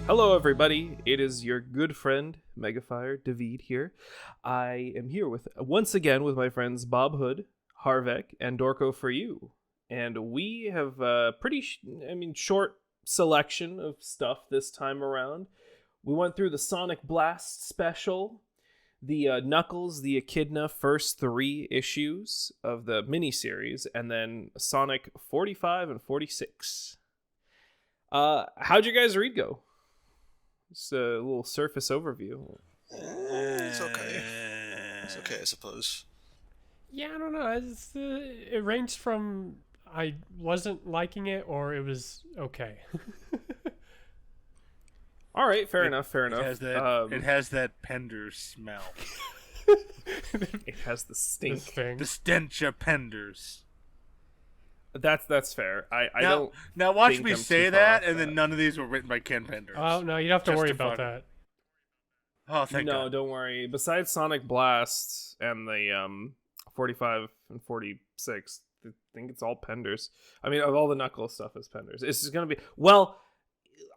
Hello, everybody. It is your good friend MegaFire, David here. I am here once again with my friends Bob Hood, Harvek, and Dorko for you. And we have a pretty, short selection of stuff this time around. We went through the Sonic Blast special, the Knuckles, the Echidna first 3 issues of the miniseries, and then Sonic 45 and 46. How'd your guys' read go? Just a little surface overview. It's okay. It's okay, I suppose. Yeah, I don't know. It ranged from I wasn't liking it or it was okay. All right, fair enough. It has that Pender smell. It has the stink. The stench of Penders. That's fair. I don't. Now watch think me I'm say too far that, off and that. then none of these were written by Ken Penders. Oh no, you don't have to worry about that. Oh, thank God. No, don't worry. Besides Sonic Blast and the 45 and 46, I think it's all Penders. I mean, of all the Knuckles stuff is Penders. It's just gonna be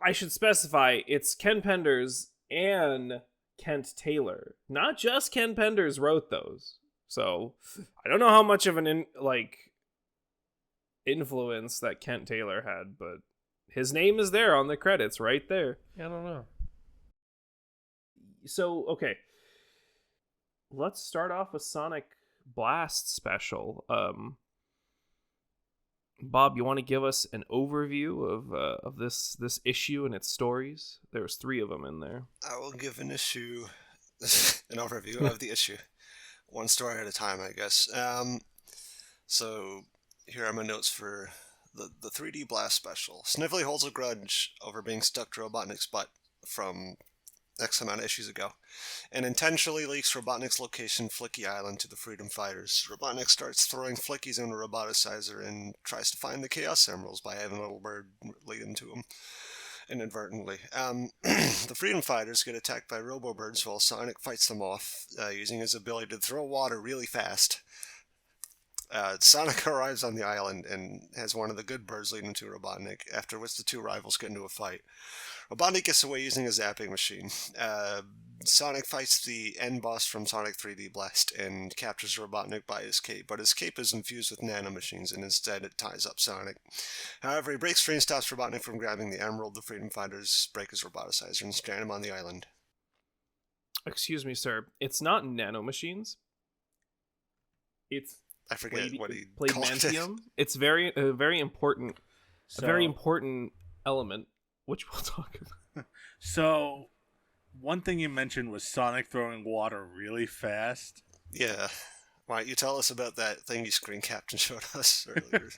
I should specify it's Ken Penders and Kent Taylor. Not just Ken Penders wrote those. So I don't know how much of an influence that Kent Taylor had, but his name is there on the credits right there. I don't know. So, okay. Let's start off with Sonic Blast special. Bob, you want to give us an overview of this issue and its stories? There's 3 of them in there. I will give an overview of the issue. One story at a time, I guess. So, here are my notes for the 3D Blast special. Snively holds a grudge over being stuck to Robotnik's butt from X amount of issues ago, and intentionally leaks Robotnik's location, Flicky Island, to the Freedom Fighters. Robotnik starts throwing Flickies in a roboticizer and tries to find the Chaos Emeralds by having a little bird lead them to him inadvertently. The Freedom Fighters get attacked by Robo-Birds while Sonic fights them off, using his ability to throw water really fast. Sonic arrives on the island and has one of the good birds lead him to Robotnik, after which the 2 rivals get into a fight. Robotnik gets away using a zapping machine. Sonic fights the end boss from Sonic 3D Blast and captures Robotnik by his cape, but his cape is infused with nanomachines and instead it ties up Sonic. However, he breaks free and stops Robotnik from grabbing the emerald. The Freedom Fighters break his roboticizer and strand him on the island. Excuse me, sir. It's not nanomachines. It's I forget what he called it. Palladium. It's a very important element, which we'll talk about. So, one thing you mentioned was Sonic throwing water really fast. Yeah. Why don't you tell us about that thing you screen capped and showed us earlier?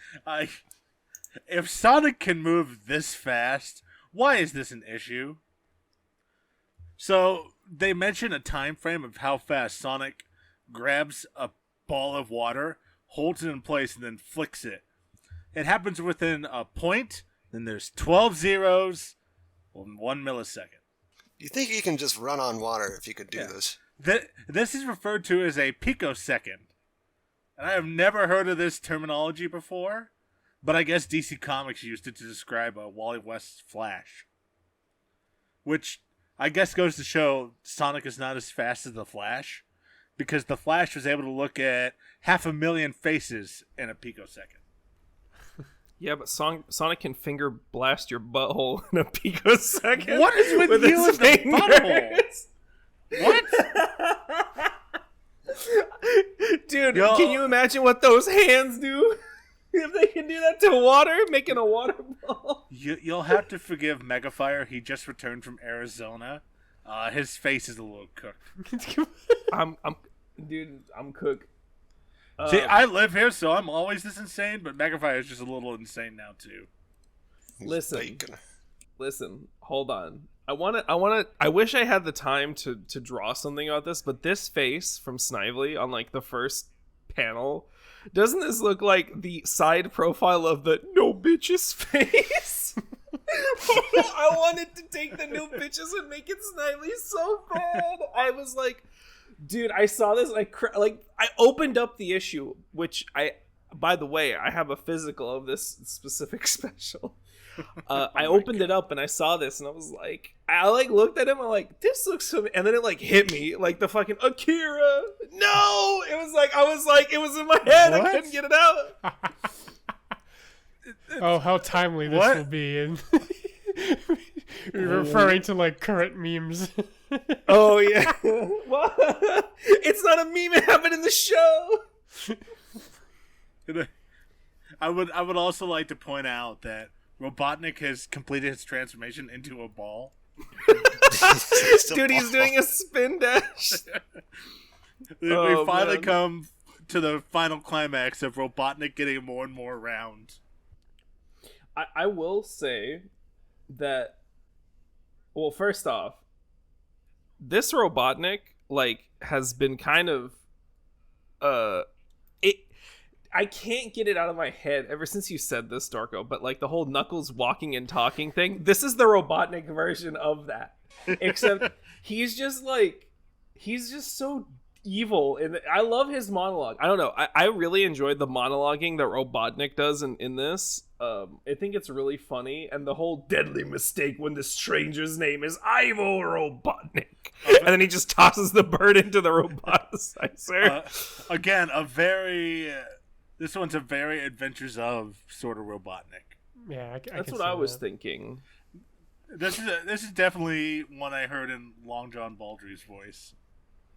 If Sonic can move this fast, why is this an issue? So, they mention a time frame of how fast Sonic grabs a ball of water, holds it in place, and then flicks it. It happens within a point, then there's 12 zeros, in 1 millisecond. You think you can just run on water if you could do this? This is referred to as a picosecond. And I have never heard of this terminology before, but I guess DC Comics used it to describe Wally West's Flash. Which I guess goes to show Sonic is not as fast as the Flash, because the Flash was able to look at 500,000 faces in a picosecond. Yeah, but Sonic can finger blast your butthole in a picosecond. What is with you and the butthole? What? Dude, can you imagine what those hands do? If they can do that to water, making a water ball. You'll have to forgive MegaFire. He just returned from Arizona. His face is a little cooked. I'm cooked. See, I live here, so I'm always this insane, but MegaFire is just a little insane now too. Listen, hold on. I wish I had the time to draw something about this, but this face from Snively on like the first panel, doesn't this look like the side profile of the no bitches face? I wanted to take the no bitches and make it Snively so bad. I was like, dude, I saw this, I opened up the issue, which by the way, I have a physical of this specific special. I opened it up and I saw this and I was like, I like looked at him. I'm like, this looks so. And then it like hit me like the fucking Akira. No, it was like it was in my head. What? I couldn't get it out. Oh, how timely this will be! And referring to like current memes. Oh yeah. What? It's not a meme. It happened in the show. I would also like to point out that Robotnik has completed his transformation into a ball. Dude, he's doing a spin dash. We finally come to the final climax of Robotnik getting more and more round. I will say that, well, first off, this Robotnik like has been kind of I can't get it out of my head ever since you said this, Dorko, but like the whole Knuckles walking and talking thing, this is the Robotnik version of that. Except he's just so evil, and I love his monologue. I don't know. I really enjoyed the monologuing that Robotnik does in this. I think it's really funny, and the whole deadly mistake when the stranger's name is Ivo Robotnik. And then he just tosses the bird into the roboticizer. Again, this one's a very Adventures of sort of Robotnik. Yeah, that's what I was thinking. This is definitely one I heard in Long John Baldry's voice.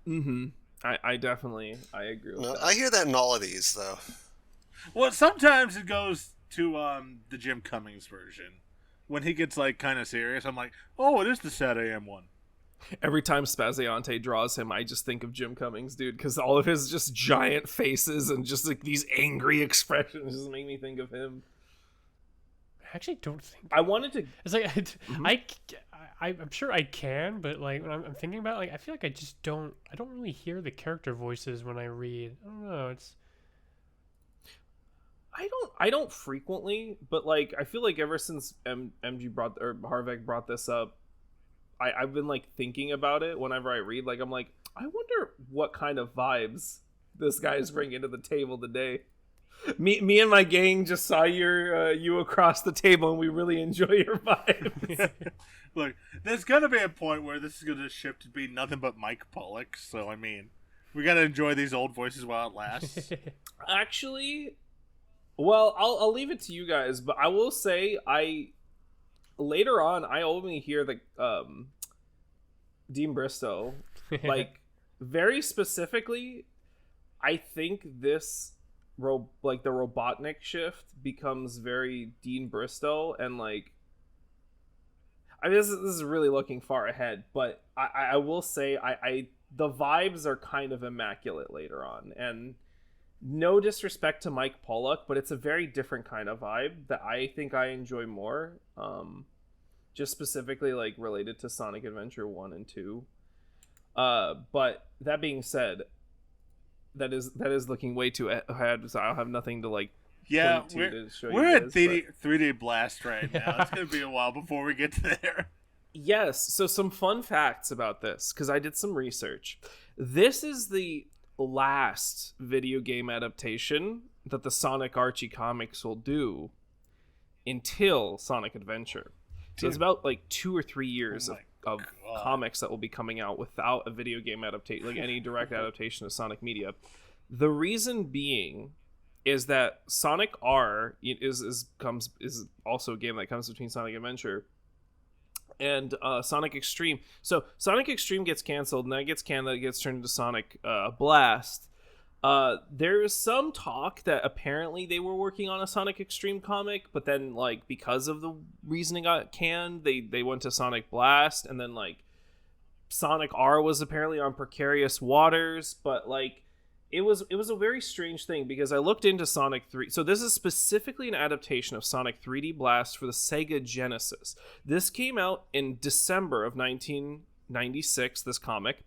Mm-hmm. I definitely agree with that. I hear that in all of these though. Well, sometimes it goes to the Jim Cummings version. When he gets like kind of serious, I'm like, oh, it is the Sad AM one. Every time Spaziante draws him, I just think of Jim Cummings, dude, because all of his just giant faces and just like these angry expressions just make me think of him. I actually don't think I wanted to. It's like I'm sure I can, but like when I'm thinking about it, like I feel like I don't really hear the character voices when I read. I don't know. I don't frequently, but like I feel like ever since MG Harvek brought this up, I've been like thinking about it whenever I read. Like I'm like, I wonder what kind of vibes this guy's bringing to the table today. Me and my gang just saw you across the table, and we really enjoy your vibes. Look, there's gonna be a point where this is gonna shift to be nothing but Mike Pollock. So I mean, we gotta enjoy these old voices while it lasts. Actually, well, I'll leave it to you guys, but I will say later on I only hear the Dean Bristow, like very specifically. I think this the Robotnik shift becomes very Dean Bristow, and like I mean this is really looking far ahead, but I will say the vibes are kind of immaculate later on, and no disrespect to Mike Pollock, but it's a very different kind of vibe that I think I enjoy more, just specifically like related to Sonic Adventure 1 and 2. But that being said, that is looking way too ahead, so I'll have nothing to like. Yeah, to show we're you at guys, 3D Blast right now. It's gonna be a while before we get there. Yes, so some fun facts about this, because I did some research. This is the last video game adaptation that the Sonic Archie comics will do until Sonic Adventure. So it's about like 2 or 3 years of comics that will be coming out without a video game adaptation, like any direct adaptation of Sonic media. The reason being is that Sonic R is also a game that comes between Sonic Adventure and Sonic Extreme. So Sonic Extreme gets canceled, and that gets turned into Sonic Blast. There is some talk that apparently they were working on a Sonic Extreme comic, but then like because of the reasoning got canned, they went to Sonic Blast, and then like Sonic R was apparently on precarious waters, but like it was a very strange thing, because I looked into Sonic 3. So this is specifically an adaptation of Sonic 3D Blast for the Sega Genesis. This came out in December of 1996, this comic.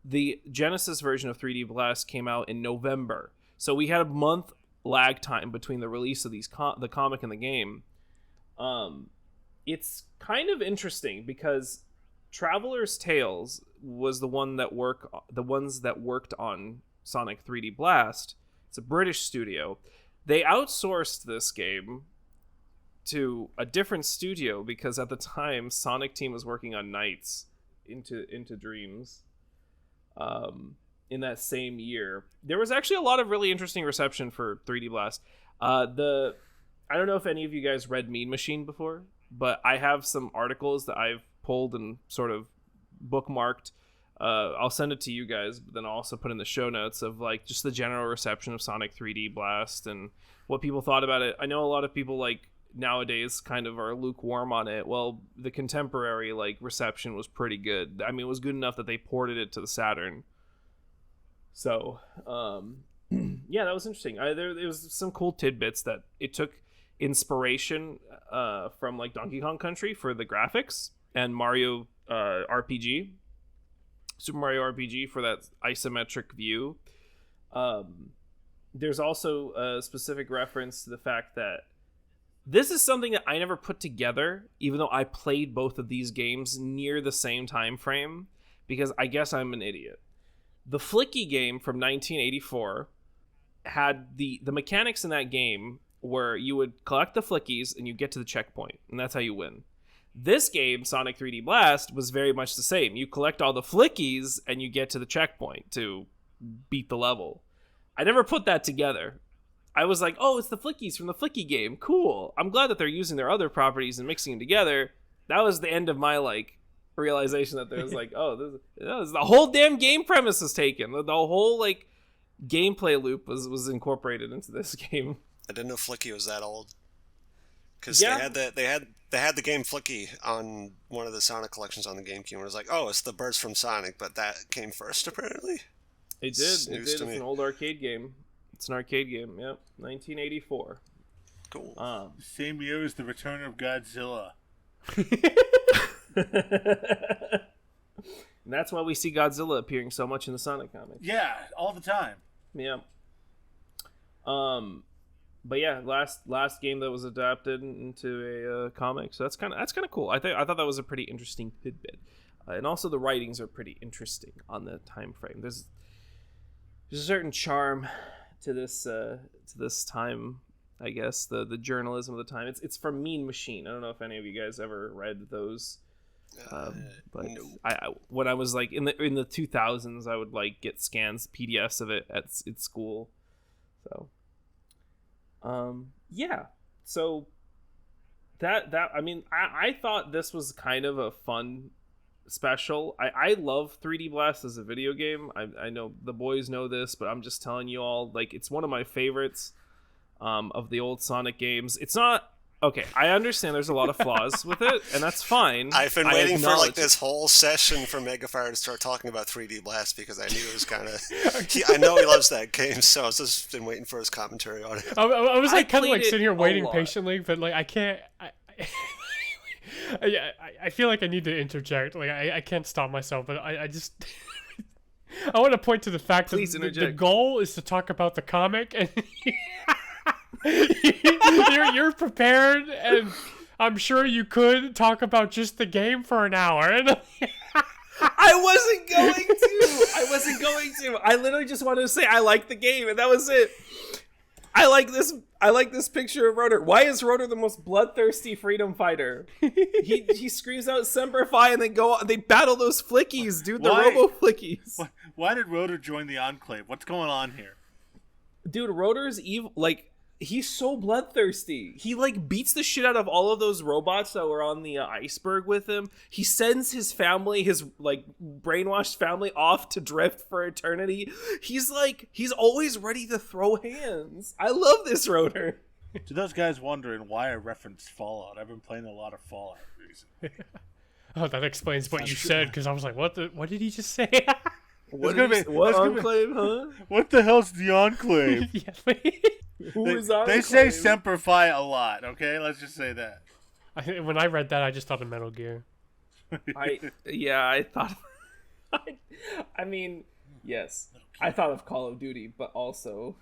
The Genesis version of 3D Blast came out in November. So we had a month lag time between the release of the comic and the game. It's kind of interesting because Traveler's Tales was the ones that worked on Sonic 3D Blast. It's a British studio. They outsourced this game to a different studio because at the time Sonic Team was working on Nights into Dreams. In that same year, there was actually a lot of really interesting reception for 3D Blast. I don't know if any of you guys read Mean Machine before, but I have some articles that I've pulled and sort of bookmarked. I'll send it to you guys, but then I'll also put in the show notes of like just the general reception of Sonic 3D Blast and what people thought about it. I know a lot of people like nowadays kind of are lukewarm on it. Well, the contemporary like reception was pretty good. I mean, it was good enough that they ported it to the Saturn. So, yeah, that was interesting. There was some cool tidbits that it took inspiration from like Donkey Kong Country for the graphics and Mario RPG, Super Mario RPG for that isometric view. There's also a specific reference to the fact that this is something that I never put together, even though I played both of these games near the same time frame, because I guess I'm an idiot. The Flicky game from 1984 had the mechanics in that game where you would collect the Flickies and you get to the checkpoint, and that's how you win. This game, Sonic 3D Blast, was very much the same. You collect all the Flickies and you get to the checkpoint to beat the level. I never put that together. I was like, oh, it's the Flickies from the Flicky game. Cool. I'm glad that they're using their other properties and mixing them together. That was the end of my, like, realization that there was like, oh, this the whole damn game premise was taken. The whole, like, gameplay loop was incorporated into this game. I didn't know Flicky was that old. Because Yeah. they had the game Flicky on one of the Sonic collections on the GameCube, and it was like, oh, it's the birds from Sonic, but that came first apparently. It did. It's an old arcade game. It's an arcade game. Yep, 1984. Cool. Same year as the Return of Godzilla. And that's why we see Godzilla appearing so much in the Sonic comics. Yeah, all the time. Yeah. But yeah, last game that was adapted into a comic, so that's kind of cool. I thought that was a pretty interesting tidbit, and also the writings are pretty interesting on the time frame. There's a certain charm to this time, I guess. The journalism of the time. It's from Mean Machine. I don't know if any of you guys ever read those. But no. I when I was like in the 2000s, I would like get scans, PDFs of it at school. So, yeah. So that I mean, I thought this was kind of a fun special. I love 3D Blast as a video game. I know the boys know this, but I'm just telling you all, like, it's one of my favorites of the old Sonic games. It's not. Okay, I understand there's a lot of flaws with it, and that's fine. I've been waiting for like acknowledge this whole session for MegaFire to start talking about 3D Blast because I knew it was kind of. I know he loves that game, so I was just been waiting for his commentary on it. I was like kind of like played sitting here it a waiting lot. patiently, but like I can't. I feel like I need to interject. Like I can't stop myself, but I just I want to point to the fact Please that the interject. goal is to talk about the comic, and you're prepared, and I'm sure you could talk about just the game for an hour. And I wasn't going to. I literally just wanted to say I like the game, and that was it. I like this picture of Rotor. Why is Rotor the most bloodthirsty freedom fighter? He screams out Semper Fi, and they battle those flickies, dude. The Why? Robo flickies. Why did Rotor join the Enclave? What's going on here? Dude, Rotor's evil. Like, he's so bloodthirsty. He like beats the shit out of all of those robots that were on the iceberg with him. He sends his family, his like brainwashed family, off to drift for eternity. He's always ready to throw hands. I love this Rotor. To those guys wondering why I referenced Fallout, I've been playing a lot of Fallout recently. oh, that explains what you said, because I was like, what did he just say? What gonna be- what that's gonna be- Enclave, huh? What the hell's the Enclave? Yeah, Who is They Enclave? say Semper Fi a lot, okay? Let's just say that. when I read that, I just thought of Metal Gear. I thought. I mean, yes, I thought of Call of Duty, but also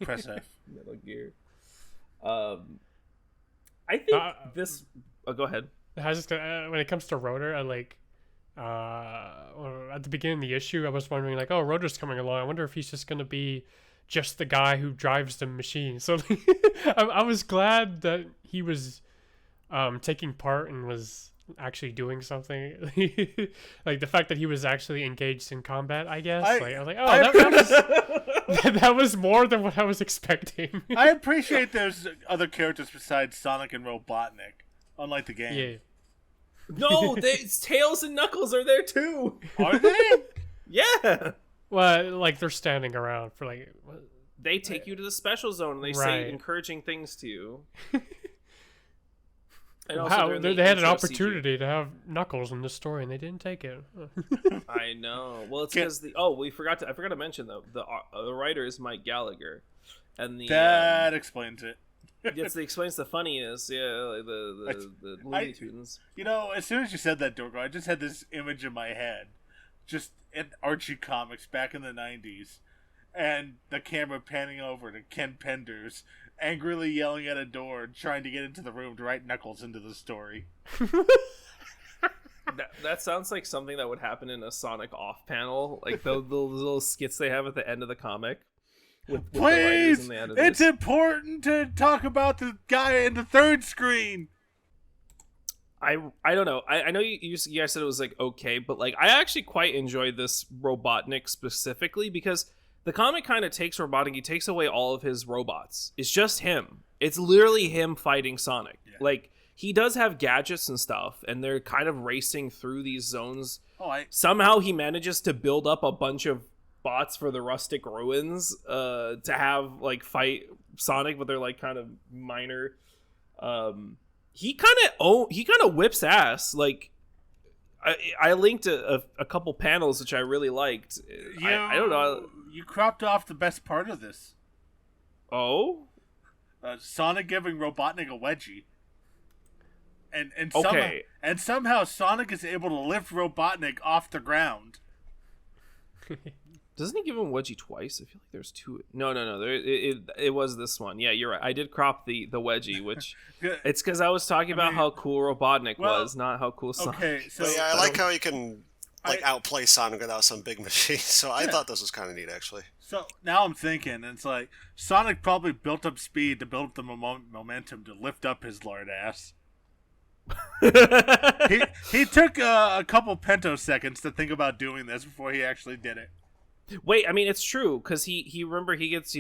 Press F. Metal Gear. I think this. Oh, go ahead. I was just gonna, when it comes to Rotor, I like at the beginning of the issue, I was wondering like, oh, Rotor's coming along. I wonder if he's just gonna be just the guy who drives the machine. So I was glad that he was taking part and was actually doing something. Like the fact that he was actually engaged in combat, I guess. I was like, oh, that was more than what I was expecting. I appreciate there's other characters besides Sonic and Robotnik, unlike the game. Yeah. No, Tails and Knuckles are there too. Are they? Yeah. Well, like they're standing around for like. What? They take you to the special zone and they say encouraging things to you. And Wow, they had an opportunity to have Knuckles in the story and they didn't take it. I know. Well, it's because I forgot to mention though the writer is Mike Gallagher, and that explains it. Yes, it explains the funniness. Yeah, the Looney Tunes. You know, as soon as you said that, Dorko, I just had this image in my head, just in Archie comics back in the 90s, and the camera panning over to Ken Penders, angrily yelling at a door, trying to get into the room to write Knuckles into the story. That sounds like something that would happen in a Sonic off panel, like the little skits they have at the end of the comic. With Please, it's important to talk about the guy in the third screen. I don't know. I know you guys said it was like okay, but like I actually quite enjoyed this Robotnik specifically because the comic kind of takes Robotnik. He takes away all of his robots. It's just him. It's literally him fighting Sonic. Yeah. Like he does have gadgets and stuff, and they're kind of racing through these zones. Somehow he manages to build up a bunch of bots for the rustic ruins to have like fight Sonic, but they're like kind of minor. He kind of whips ass. Like I linked a couple panels which I really liked. I don't know. You cropped off the best part of this. Oh, Sonic giving Robotnik a wedgie. And okay. Somehow Sonic is able to lift Robotnik off the ground. Doesn't he give him wedgie twice? I feel like there's two. No. It was this one. Yeah, you're right. I did crop the wedgie, which it's because I was talking about how cool Robotnik was, not how cool Sonic. Okay, so yeah, I like how he can outplay Sonic without some big machine. So I thought this was kind of neat, actually. So now I'm thinking, it's like Sonic probably built up speed to build up the momentum to lift up his lard ass. he took a couple pentoseconds to think about doing this before he actually did it. Wait, I mean it's true because he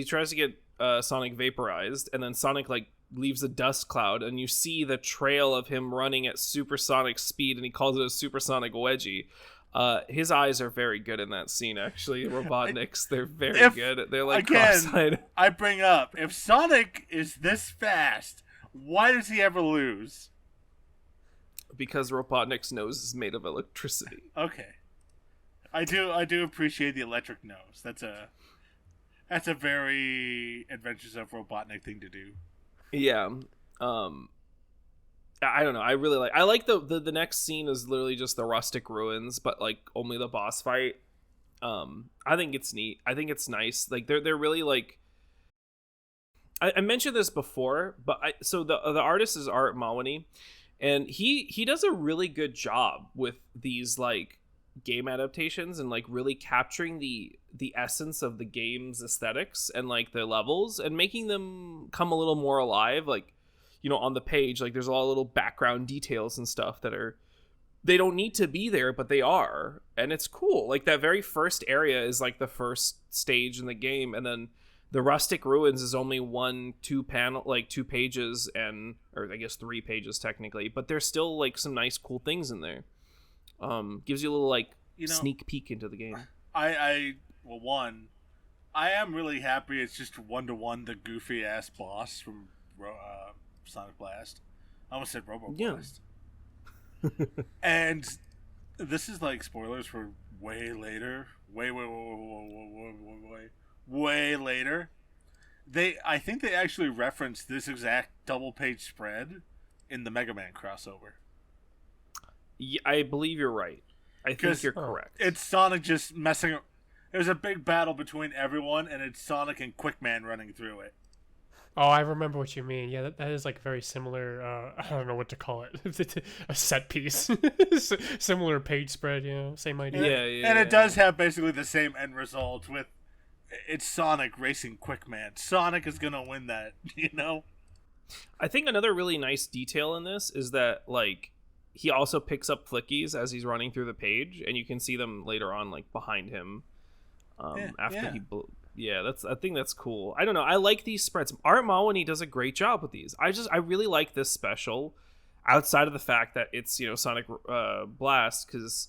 tries to get Sonic vaporized, and then Sonic like leaves a dust cloud, and you see the trail of him running at supersonic speed, and he calls it a supersonic wedgie. His eyes are very good in that scene. Actually, Robotnik's they're very good. They're like cross-eyed. I bring up if Sonic is this fast, why does he ever lose? Because Robotnik's nose is made of electricity. Okay. I do appreciate the electric nose. That's a very Adventures of Robotnik thing to do. Yeah. I don't know. I really like the next scene is literally just the rustic ruins, but like only the boss fight. I think it's neat. I think it's nice. Like they're really like I mentioned this before, but the artist is Art Mawani, and he does a really good job with these like game adaptations and like really capturing the essence of the game's aesthetics and like the levels and making them come a little more alive. Like, you know, on the page, like there's a lot of little background details and stuff that they don't need to be there, but they are, and it's cool. Like that very first area is like the first stage in the game, and then the rustic ruins is only 2 pages, or I guess 3 pages technically, but there's still like some nice cool things in there. Gives you a little like sneak peek into the game. I am really happy it's just 1-to-1 the goofy ass boss from Sonic Blast. I almost said Robo Blast. Yeah. And this is like spoilers for way later. Way later. I think they actually referenced this exact double page spread in the Mega Man crossover. Yeah, I believe you're right. I think you're correct. It's Sonic just messing. There's a big battle between everyone, and it's Sonic and Quickman running through it. Oh, I remember what you mean. Yeah, that is like very similar. I don't know what to call it. A set piece, similar page spread. Same idea. Yeah. And it does have basically the same end result with it's Sonic racing Quickman. Sonic is gonna win that. I think another really nice detail in this is that like he also picks up flickies as he's running through the page, and you can see them later on like behind him after he I think that's cool. I don't know, I like these spreads. Art Mawani does a great job with these. I really like this special outside of the fact that it's, you know, Sonic Blast, because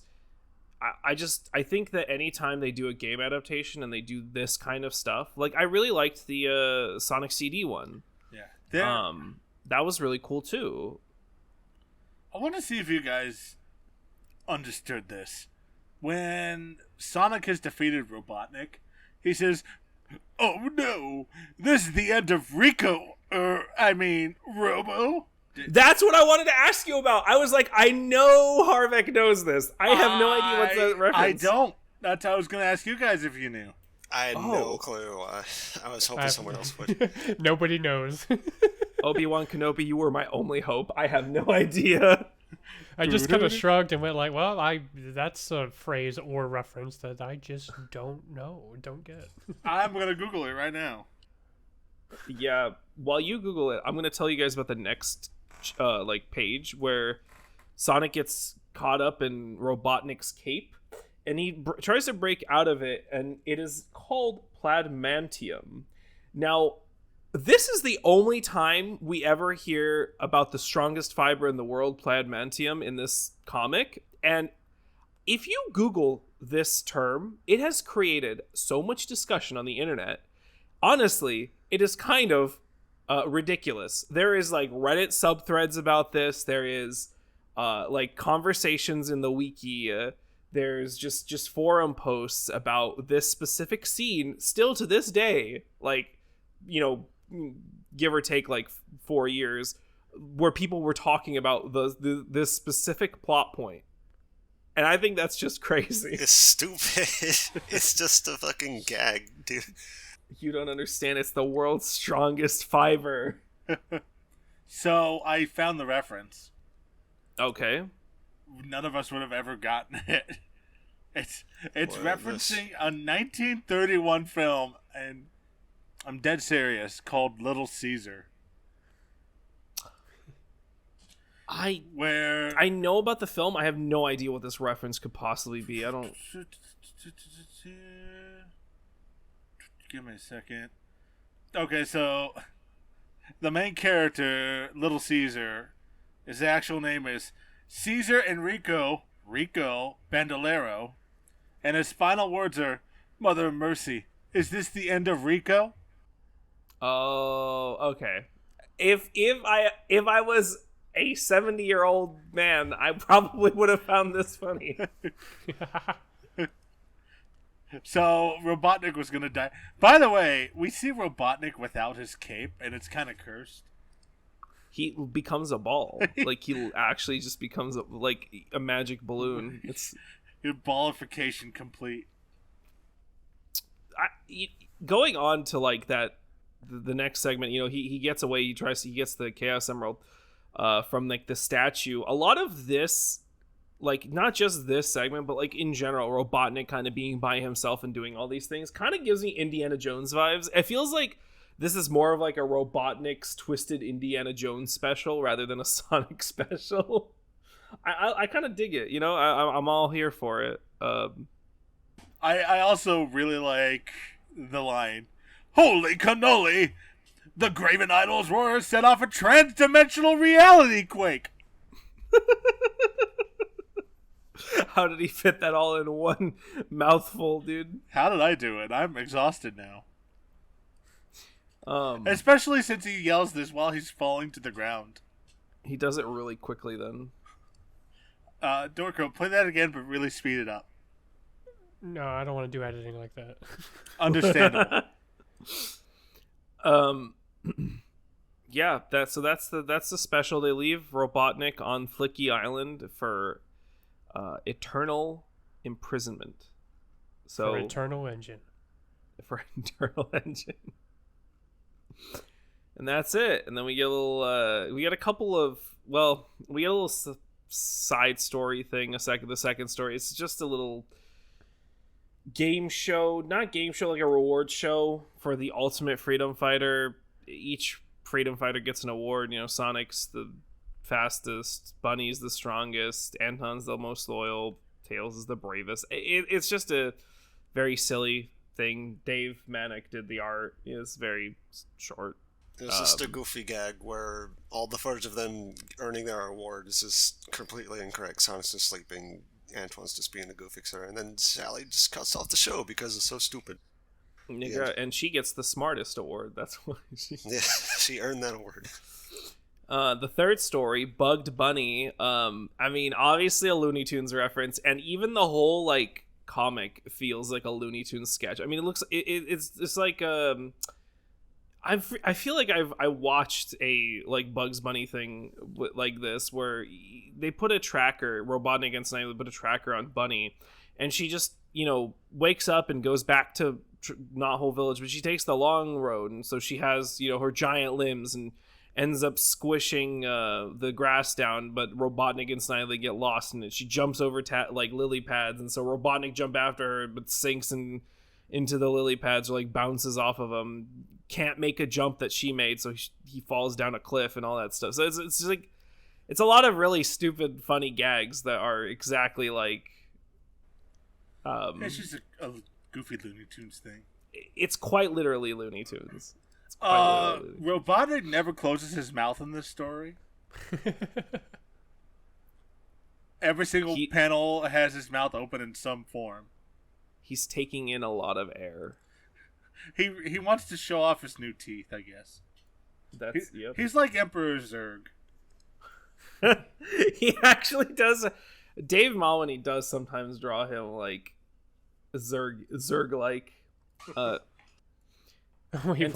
I think that anytime they do a game adaptation and they do this kind of stuff, like I really liked the Sonic CD one. Yeah. That was really cool too. I want to see if you guys understood this. When Sonic has defeated Robotnik, he says, "Oh no, this is the end of Rico, Robo." That's what I wanted to ask you about. I was like, I know Harvek knows this. I have no idea what's the reference. I don't. That's how I was going to ask you guys if you knew. I had no clue. I was hoping someone else would. Nobody knows. Obi-Wan Kenobi, you were my only hope. I have no idea. I just kind of shrugged and went like, well, that's a phrase or reference that I just don't know, don't get. I'm going to Google it right now. Yeah, while you Google it, I'm going to tell you guys about the next page where Sonic gets caught up in Robotnik's cape, and he tries to break out of it, and it is called Pladmantium. Now, this is the only time we ever hear about the strongest fiber in the world, Pladmantium, in this comic. And if you Google this term, it has created so much discussion on the internet. Honestly, it is kind of ridiculous. There is like Reddit subthreads about this. There is like conversations in the wiki. There's just forum posts about this specific scene still to this day, like, you know, give or take like 4 years, where people were talking about this specific plot point. And I think that's just crazy. It's stupid. It's just a fucking gag, dude. You don't understand. It's the world's strongest fiber. So I found the reference. Okay. None of us would have ever gotten it. It's referencing a 1931 film, and I'm dead serious, called Little Caesar. I know about the film. I have no idea what this reference could possibly be. I don't. Give me a second. Okay, so the main character, Little Caesar, his actual name is Caesar Enrico Bandolero, and his final words are, "Mother of mercy, is this the end of Rico?" Oh, okay. If I was a 70-year-old man, I probably would have found this funny. So Robotnik was gonna die. By the way, we see Robotnik without his cape, and it's kind of cursed. He becomes a ball. Like, he actually just becomes a magic balloon. It's ballification complete. Going on to like that, the next segment. You know, he gets away. He gets the Chaos Emerald from like the statue. A lot of this, like, not just this segment, but like in general, Robotnik kind of being by himself and doing all these things kind of gives me Indiana Jones vibes. It feels like this is more of like a Robotnik's Twisted Indiana Jones special rather than a Sonic special. I kind of dig it, you know. I'm all here for it. I also really like the line, "Holy cannoli! The graven idol's roar set off a trans-dimensional reality quake." How did he fit that all in one mouthful, dude? How did I do it? I'm exhausted now. Especially since he yells this while he's falling to the ground. He does it really quickly then. Dorko, play that again, but really speed it up. No, I don't want to do editing like that. Understandable. Yeah, that's the special. They leave Robotnik on Flicky Island for eternal imprisonment. So for Eternal Engine. For Eternal Engine. And that's it. And then we get a little we get a little side story thing, the second story. It's just a little game show, not game show, like a reward show for the Ultimate Freedom Fighter. Each freedom fighter gets an award. Sonic's the fastest, Bunny's the strongest, Anton's the most loyal, Tails is the bravest. It's just a very silly thing. Dave Manick did the art. It's very short. It's just a goofy gag where all the footage of them earning their award is just completely incorrect. Sonic's just sleeping, Antoine's just being a goof, etc. And then Sally just cuts off the show because it's so stupid. And she gets the smartest award. That's why she earned that award. The third story, Bugged Bunny. Obviously a Looney Tunes reference, and even the whole comic feels like a Looney Tunes sketch. It looks it's like I feel like I watched a Bugs Bunny thing like this where they put a tracker, Robotnik against Night, they put a tracker on Bunny, and she just wakes up and goes back to Knothole Village, but she takes the long road, and so she has her giant limbs and ends up squishing the grass down, but Robotnik and Snidely get lost in it. She jumps over lily pads, and so Robotnik jump after her, but sinks into the lily pads or bounces off of them. Can't make a jump that she made, so he falls down a cliff and all that stuff. So it's just it's a lot of really stupid, funny gags that are exactly like. It's just a goofy Looney Tunes thing. It's quite literally Looney Tunes. Robotnik never closes his mouth in this story. Every single panel has his mouth open in some form. He's taking in a lot of air. He wants to show off his new teeth, I guess. Yep. He's like Emperor Zurg. He actually does. Dave Malwini does sometimes draw him like Zurg-like. Wait,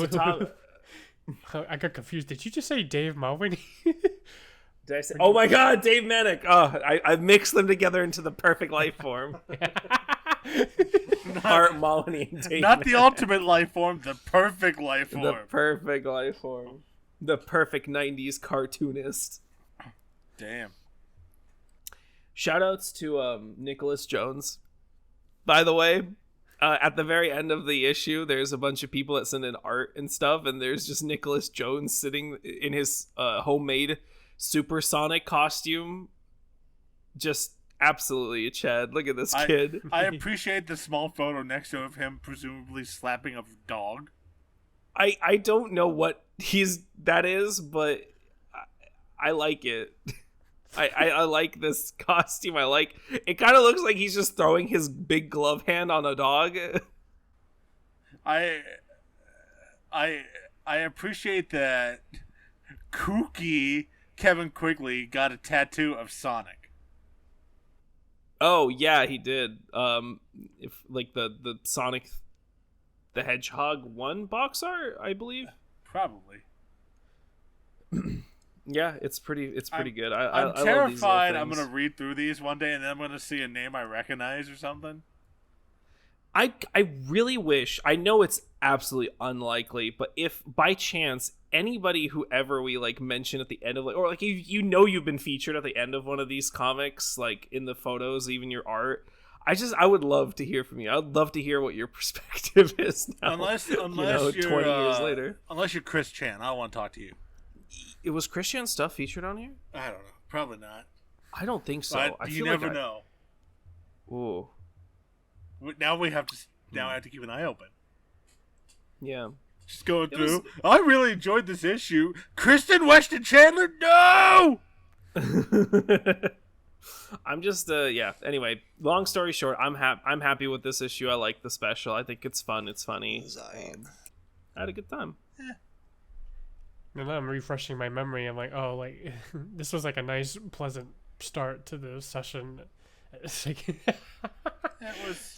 I got confused. Did you just say Dave Malwini? Did I say? Oh my God, Dave Manick! Oh, I mixed them together into the perfect life form. Art Malwini and Dave Not Manick. The ultimate life form, the perfect life form. The perfect life form. The perfect 90s cartoonist. Damn. Shoutouts to Nicholas Jones. By the way, at the very end of the issue, there's a bunch of people that send in art and stuff, and there's just Nicholas Jones sitting in his homemade supersonic costume. Just absolutely a Chad. Look at this kid. I appreciate the small photo next to him presumably slapping a dog. I don't know what that is, but I like it. I like this costume. It kind of looks like he's just throwing his big glove hand on a dog. I appreciate that kooky Kevin Quigley got a tattoo of Sonic. Oh yeah, he did. If the Sonic the Hedgehog 1 box art, I believe. Probably. Yeah, it's pretty good. I'm I terrified love I'm going to read through these one day and then I'm going to see a name I recognize or something. I really wish, I know it's absolutely unlikely, but if by chance anybody who ever we mention at the end of or you've been featured at the end of one of these comics, in the photos, even your art, I would love to hear from you. I would love to hear what your perspective is now. Unless you're 20 years later. Unless you're Chris Chan, I want to talk to you. It was Christian stuff featured on here? I don't know. Probably not. I don't think so. But you never know. Ooh. Now I have to keep an eye open. Yeah. Just going through. I really enjoyed this issue. Kristen Weston Chandler, no! I'm just yeah. Anyway, long story short, I'm happy with this issue. I like the special. I think it's fun. It's funny. I had a good time. Yeah. And then I'm refreshing my memory. I'm like, oh, this was a nice, pleasant start to the session. It's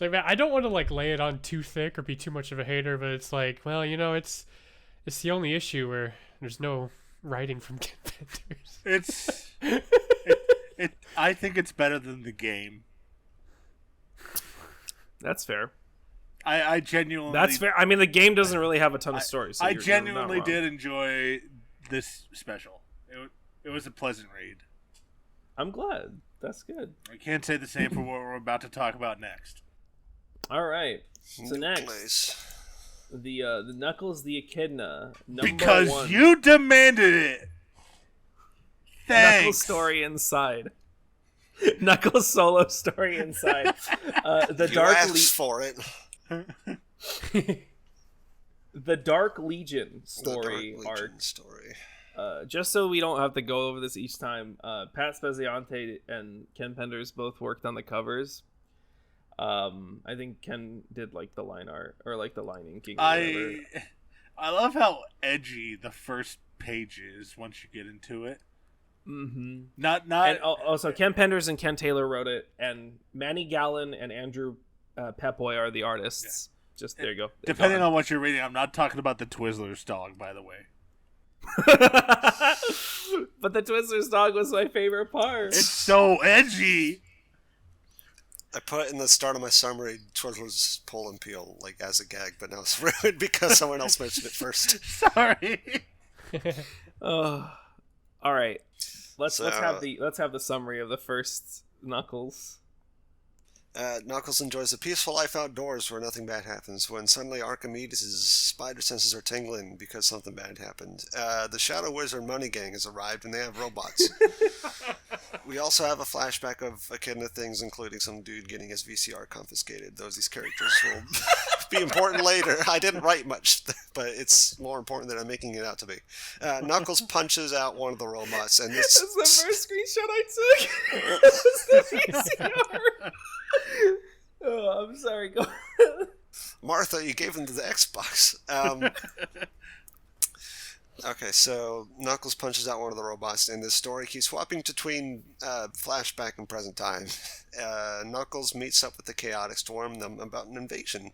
man, I don't want to lay it on too thick or be too much of a hater, but it's well, it's the only issue where there's no writing from Ken Penders. I think it's better than the game. That's fair. I genuinely. That's fair. I mean, the game doesn't really have a ton of stories. So I genuinely did enjoy this special. It was a pleasant read. I'm glad. That's good. I can't say the same for what we're about to talk about next. All right. So next, the Knuckles the Echidna Because #1. you demanded it. Thanks. Knuckles story inside. Knuckles solo story inside. The You Dark asked for it. The Dark Legion story The Dark Legion arc. story. Just so we don't have to go over this each time, Pat Speziante and Ken Penders both worked on the covers. I think Ken did like the line art or like the line inking. Or whatever. I love how edgy the first page is once you get into it. Mm-hmm. Not. And also Ken Penders and Ken Taylor wrote it, and Manny Gallen and Andrew Pepboy are the artists. Yeah. Just there you go. Depending on what you're reading, I'm not talking about the Twizzlers dog, by the way. But the Twizzlers dog was my favorite part. It's so edgy. I put in the start of my summary Twizzlers pull and peel like as a gag, but now it's ruined because someone else mentioned it first. Sorry. All right. Let's have the summary of the first Knuckles. Knuckles enjoys a peaceful life outdoors where nothing bad happens when suddenly Archimedes' spider senses are tingling because something bad happened. The Shadow Wizard Money Gang has arrived and they have robots. We also have a flashback of Echidna things, including some dude getting his VCR confiscated. These characters will be important later. I didn't write much, but it's more important than I'm making it out to be. Knuckles punches out one of the robots, and this is the first screenshot I took. This was the VCR. Oh, I'm sorry. Go. Martha, you gave them to the Xbox. Okay, so Knuckles punches out one of the robots in this story. He's swapping between flashback and present time. Knuckles meets up with the Chaotix to warn them about an invasion.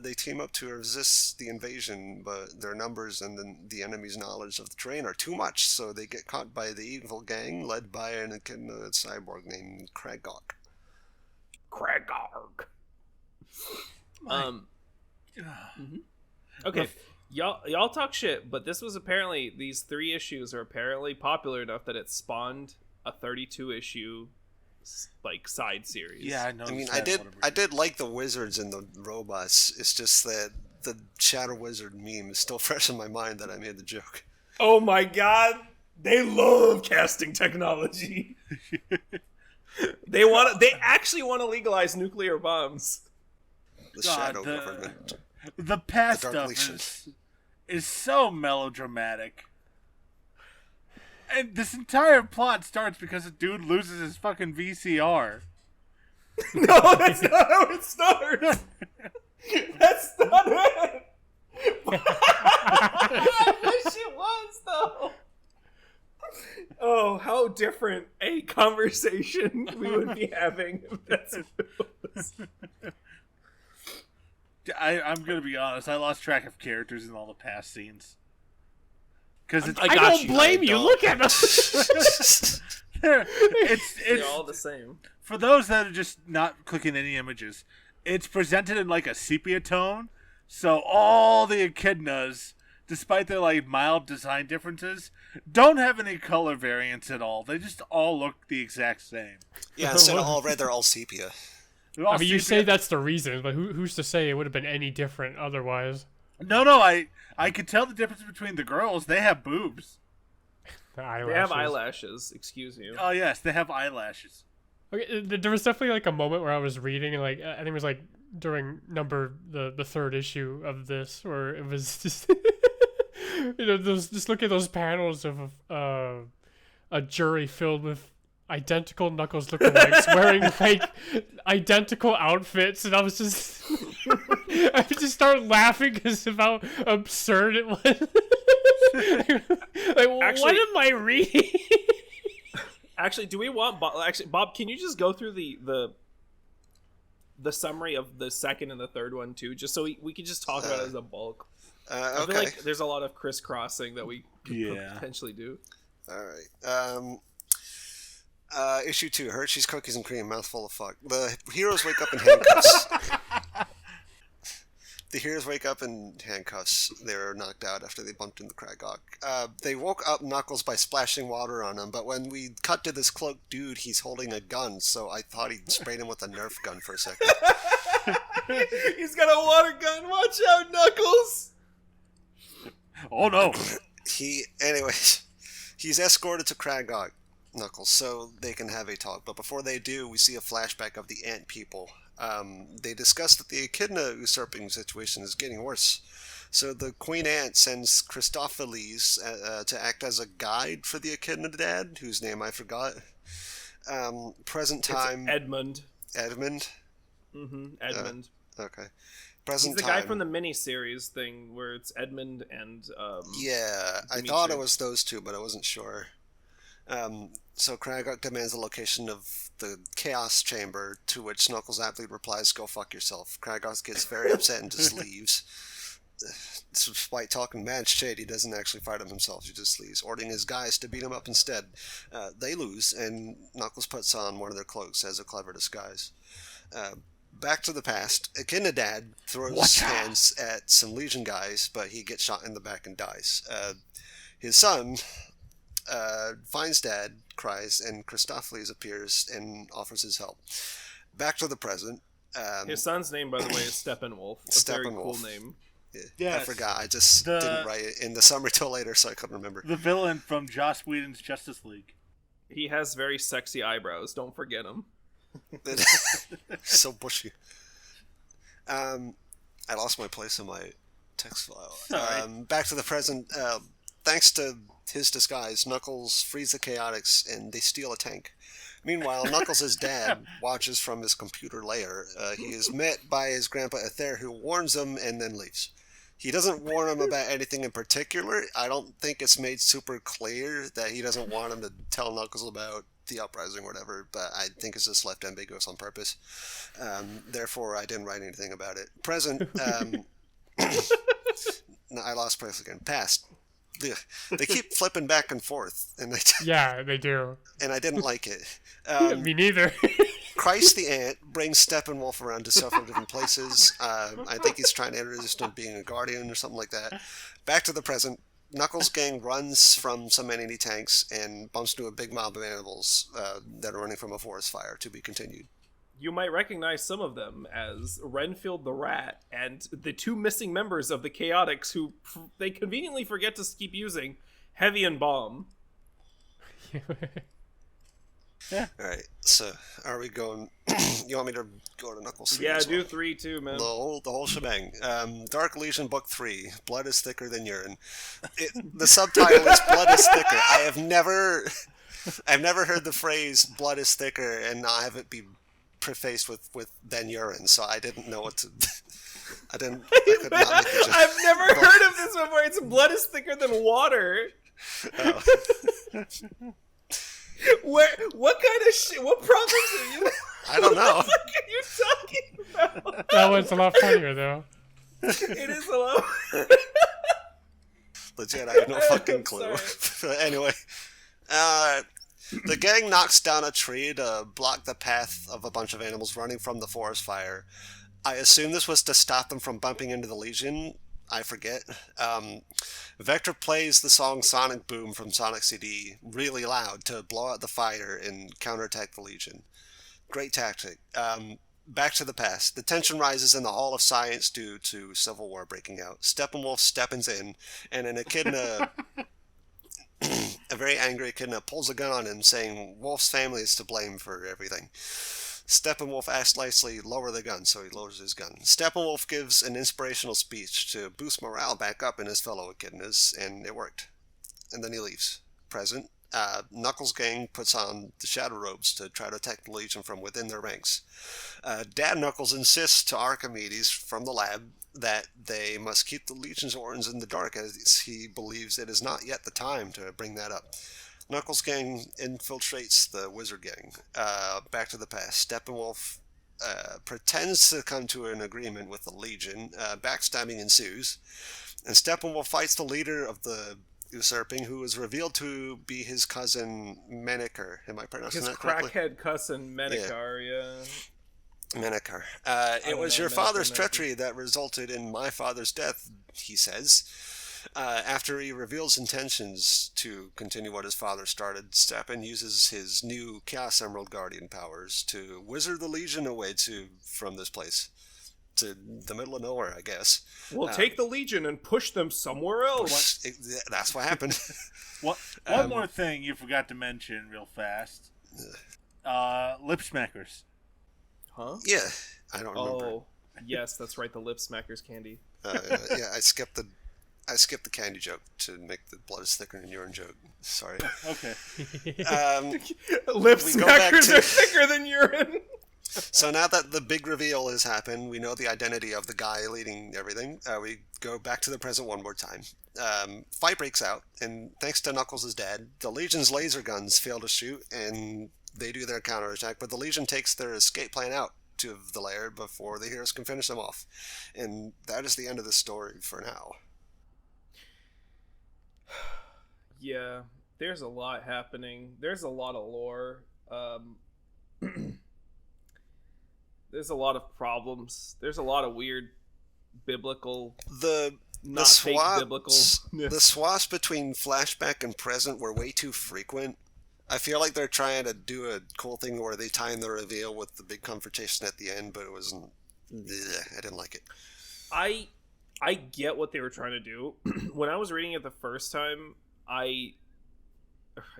They team up to resist the invasion, but their numbers and the enemy's knowledge of the terrain are too much, so they get caught by the evil gang led by an echidna cyborg named Kragok. Okay, y'all talk shit, but this was apparently, these 3 issues are apparently popular enough that it spawned a 32 issue like side series. Yeah, I know. I mean, I did like the wizards and the robots. It's just that the Shadow Wizard meme is still fresh in my mind that I made the joke. Oh my god, they love casting technology. They actually want to legalize nuclear bombs. The Shadow Government. The past stuff is so melodramatic. And this entire plot starts because a dude loses his fucking VCR. No, that's not how it starts. That's not it. I wish it was, though. Oh, how different a conversation we would be having if that's what it was. I'm gonna be honest, I lost track of characters in all the past scenes. Because I don't blame you. Look at us. They're all the same. For those that are just not clicking any images, it's presented in like a sepia tone. So all the echidnas, despite their like mild design differences, don't have any color variance at all. They just all look the exact same. Yeah, instead of all red, they're all sepia. I mean, you say that's the reason, but who's to say it would have been any different otherwise? No, I could tell the difference between the girls. They have boobs. They have eyelashes, excuse me. Oh, yes, they have eyelashes. Okay, there was definitely like a moment where I was reading, and like I think it was like during the third issue of this, where it was just just look at those panels of a jury filled with identical Knuckles lookalikes wearing like identical outfits, and I just started laughing because of how absurd it was. Like, actually, what am I reading? Actually, do we want Bob? Can you just go through the summary of the second and the third one too, just so we can just talk about it as a bulk? I feel like there's a lot of crisscrossing that we could potentially do. All right. Issue 2, Hershey's Cookies and Cream, mouthful of fuck. The heroes wake up in handcuffs. They're knocked out after they bumped into Kragok. They woke up Knuckles by splashing water on him, but when we cut to this cloaked dude, he's holding a gun, so I thought he'd sprayed him with a Nerf gun for a second. He's got a water gun. Watch out, Knuckles. Oh no. Anyways, he's escorted to Kragok, Knuckles, so they can have a talk. But before they do, we see a flashback of the ant people. They discuss that the echidna usurping situation is getting worse. So the Queen Ant sends Christopheles to act as a guide for the echidna dad, whose name I forgot. Present time... It's Edmund. Edmund? Mm-hmm, Edmund. Okay. Present He's the time. guy from the miniseries thing where it's Edmund and... yeah, I thought it was those two, but I wasn't sure. So Kragok demands the location of the Chaos Chamber, to which Knuckles aptly replies, "Go fuck yourself." Kragok gets very upset and just leaves. Despite talking mad shit, he doesn't actually fight him himself. He just leaves, ordering his guys to beat him up instead. They lose, and Knuckles puts on one of their cloaks as a clever disguise. Back to the past, Echidna Dad throws hands at some Legion guys, but he gets shot in the back and dies. His son finds Dad, cries, and Christopheles appears and offers his help. Back to the present. His son's name, by the way, is Steppenwolf. A very cool name. Yeah, I forgot. I just didn't write it in the summary till later, so I couldn't remember. The villain from Joss Whedon's Justice League. He has very sexy eyebrows. Don't forget him. So bushy. I lost my place in my text file. Back to the present. Thanks to his disguise, Knuckles frees the Chaotix and they steal a tank. Meanwhile, Knuckles' dad watches from his computer lair. He is met by his grandpa Ether, who warns him and then leaves. He doesn't warn him about anything in particular. I don't think it's made super clear that he doesn't want him to tell Knuckles about the uprising or whatever, but I think it's just left ambiguous on purpose. Therefore, I didn't write anything about it. Present. No, I lost place again. Past. They keep flipping back and forth, and yeah, they do. And I didn't like it. Me neither. Christ the Ant brings Steppenwolf around to several different places. I think he's trying to introduce him being a guardian or something like that. Back to the present. Knuckles' gang runs from some enemy tanks and bumps into a big mob of animals that are running from a forest fire. To be continued. You might recognize some of them as Renfield the Rat and the two missing members of the Chaotix who they conveniently forget to keep using, Heavy and Bomb. Yeah. Alright, so are we going... you want me to go to Knuckles 3 Yeah, as well? do 3 too, man. The whole shebang. Dark Legion Book 3, Blood is Thicker Than Urine. The subtitle is Blood is Thicker. I've never heard the phrase blood is thicker and I have it be prefaced with than urine, so I didn't know what to... I could not make the joke. I've never heard of this before. It's blood is thicker than water. Oh. What kind of shit? What problems are you? I don't know. What the fuck are you talking about? That one's a lot funnier, though. It is a lot. Legit, I have no fucking clue. Anyway, the gang knocks down a tree to block the path of a bunch of animals running from the forest fire. I assume this was to stop them from bumping into the Legion. I forget. Vector plays the song Sonic Boom from Sonic CD really loud to blow out the fire and counterattack the Legion. Great tactic. Back to the past. The tension rises in the Hall of Science due to civil war breaking out. Steppenwolf steppins in, and an echidna... a very angry echidna pulls a gun on him, saying Wolf's family is to blame for everything. Steppenwolf asks Nicely lower the gun, so he lowers his gun. Steppenwolf gives an inspirational speech to boost morale back up in his fellow echidnas, and it worked. And then he leaves. Present. Knuckles' gang puts on the Shadow Robes to try to attack the Legion from within their ranks. Dad Knuckles insists to Archimedes from the lab that they must keep the Legion's origins in the dark, as he believes it is not yet the time to bring that up. Knuckles' gang infiltrates the Wizard gang. Back to the past. Steppenwolf pretends to come to an agreement with the Legion. Backstabbing ensues. And Steppenwolf fights the leader of the usurping, who is revealed to be his cousin Menakar. Am I pronouncing that correctly? His crackhead cousin Menakar, yeah. Menakar. It was your father's treachery that resulted in my father's death, he says. After he reveals intentions to continue what his father started, Steppen uses his new Chaos Emerald Guardian powers to wizard the Legion away from this place. to the middle of nowhere, I guess. We'll take the Legion and push them somewhere else. That's what happened. One more thing you forgot to mention real fast. Lip smackers. Huh? Yeah, I don't remember. Oh, yes, that's right. The lip smackers candy. Yeah, I skipped the candy joke to make the blood is thicker than urine joke. Sorry. Okay. Lip smackers are thicker than urine. So now that the big reveal has happened, we know the identity of the guy leading everything. We go back to the present one more time. Fight breaks out, and thanks to Knuckles' dad, the Legion's laser guns fail to shoot, and they do their counterattack, but the Legion takes their escape plan out to the lair before the heroes can finish them off. And that is the end of the story for now. Yeah, there's a lot happening. There's a lot of lore. There's a lot of problems. There's a lot of weird biblical, the biblical. The swaps between flashback and present were way too frequent. I feel like they're trying to do a cool thing where they tie in the reveal with the big confrontation at the end, but it wasn't. I didn't like it. I get what they were trying to do. When I was reading it the first time, I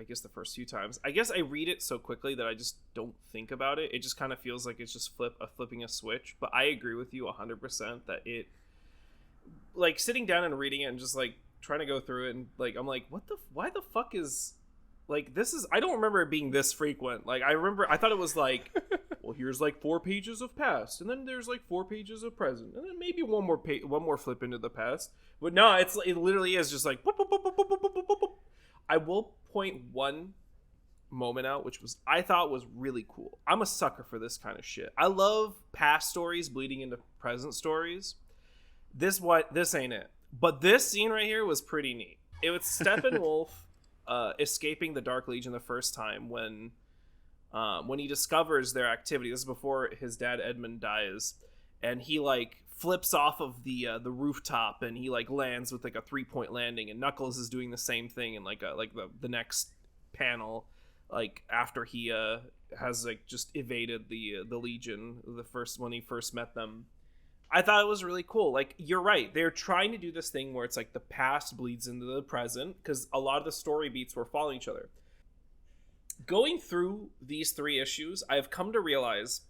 guess the first few times, I guess I read it so quickly that I just don't think about it. It just kind of feels like it's just flipping a switch. But I agree with you 100% that it, like, sitting down and reading it and just like trying to go through it and like I'm like, why the fuck is, like, this is, I don't remember it being this frequent. Like, I thought it was like, well, here's like 4 pages of past, and then there's like 4 pages of present, and then maybe one more flip into the past. But no, it literally is just like, boop, boop, boop, boop, boop, boop, boop, boop, boop. I will point one moment out, which I thought was really cool. I'm a sucker for this kind of shit. I love past stories bleeding into present stories. This ain't it. But this scene right here was pretty neat. It was Steppenwolf escaping the Dark Legion the first time when he discovers their activity. This is before his dad Edmund dies, and he like flips off of the rooftop and he like lands with like a 3-point landing, and Knuckles is doing the same thing in like the next panel, like after he has like just evaded the Legion when he first met them. I thought it was really cool. Like, you're right, they're trying to do this thing where it's like the past bleeds into the present, because a lot of the story beats were following each other. Going through these 3 issues, I have come to realize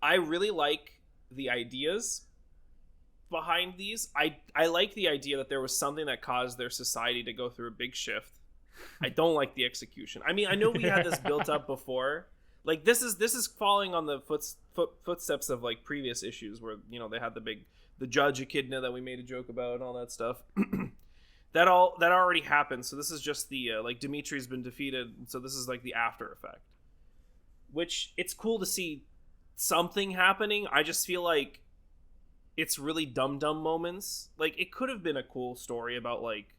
I really like the ideas behind these. I like the idea that there was something that caused their society to go through a big shift. I don't like the execution. I mean, I know we had this built up before. Like, this is falling on the footsteps of like previous issues where, you know, they had the Judge Echidna that we made a joke about and all that stuff. that already happened. So this is just the like Dimitri's been defeated. So this is like the after effect, which it's cool to see something happening. I just feel like it's really dumb moments. Like, it could have been a cool story about like,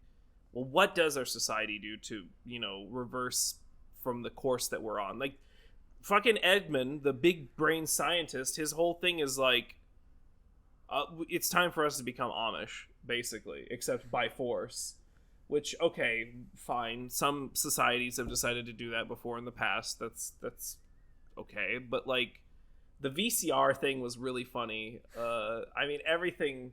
well, what does our society do to, you know, reverse from the course that we're on? Like, fucking Edmund, the big brain scientist, his whole thing is like, it's time for us to become Amish, basically, except by force. Which, okay, fine. Some societies have decided to do that before in the past. That's okay. But like, the VCR thing was really funny. I mean, everything.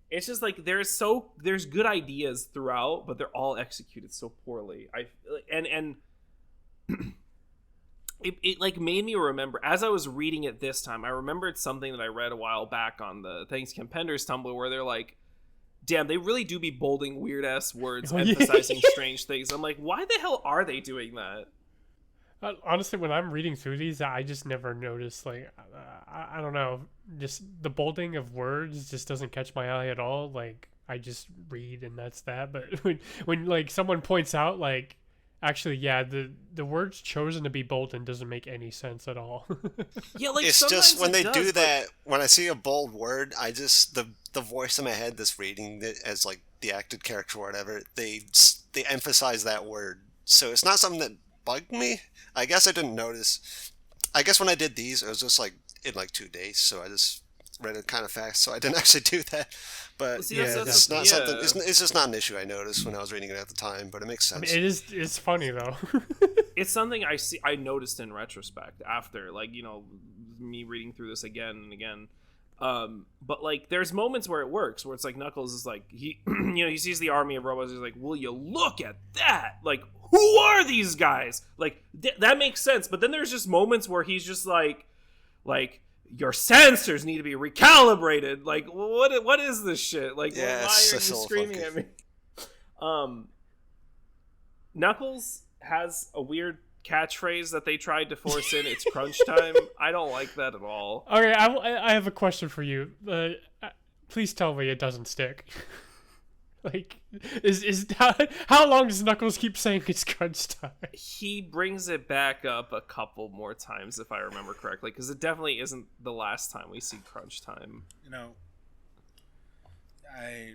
It's just like there's good ideas throughout, but they're all executed so poorly. It like made me remember, as I was reading it this time, I remembered something that I read a while back on the Thanks Kim Penders Tumblr, where they're like, damn, they really do be bolding weird ass words, emphasizing strange things. I'm like, why the hell are they doing that? Honestly, when I'm reading through these, I just never notice, like, I don't know, just the bolding of words just doesn't catch my eye at all. Like, I just read and that's that. But when like someone points out, like, actually, yeah, the words chosen to be bolden doesn't make any sense at all. Yeah, like, it's just when they do that, but when I see a bold word, I just the voice in my head that's reading it as like the acted character or whatever, they emphasize that word. So it's not something that bugged me. I guess I didn't notice. I guess when I did these, it was just like in like 2 days, so I just read it kind of fast, so I didn't actually do that. But see, yeah, it's not something. It's just not an issue I noticed when I was reading it at the time, but it makes sense. I mean, it's funny though. It's something I noticed in retrospect after, like, you know, me reading through this again and again. But like, there's moments where it works, where it's like Knuckles is like, he, he sees the army of robots. He's like, "Will you look at that? Like, who are these guys?" Like, that makes sense. But then there's just moments where he's just like, your sensors need to be recalibrated. Like, what is this shit? Like, why are you screaming at me? Knuckles has a weird catchphrase that they tried to force in. It's crunch time. I don't like that at all. Okay, I have a question for you. Please tell me it doesn't stick. Like, how long does Knuckles keep saying it's crunch time? He brings it back up a couple more times, if I remember correctly, because it definitely isn't the last time we see crunch time. I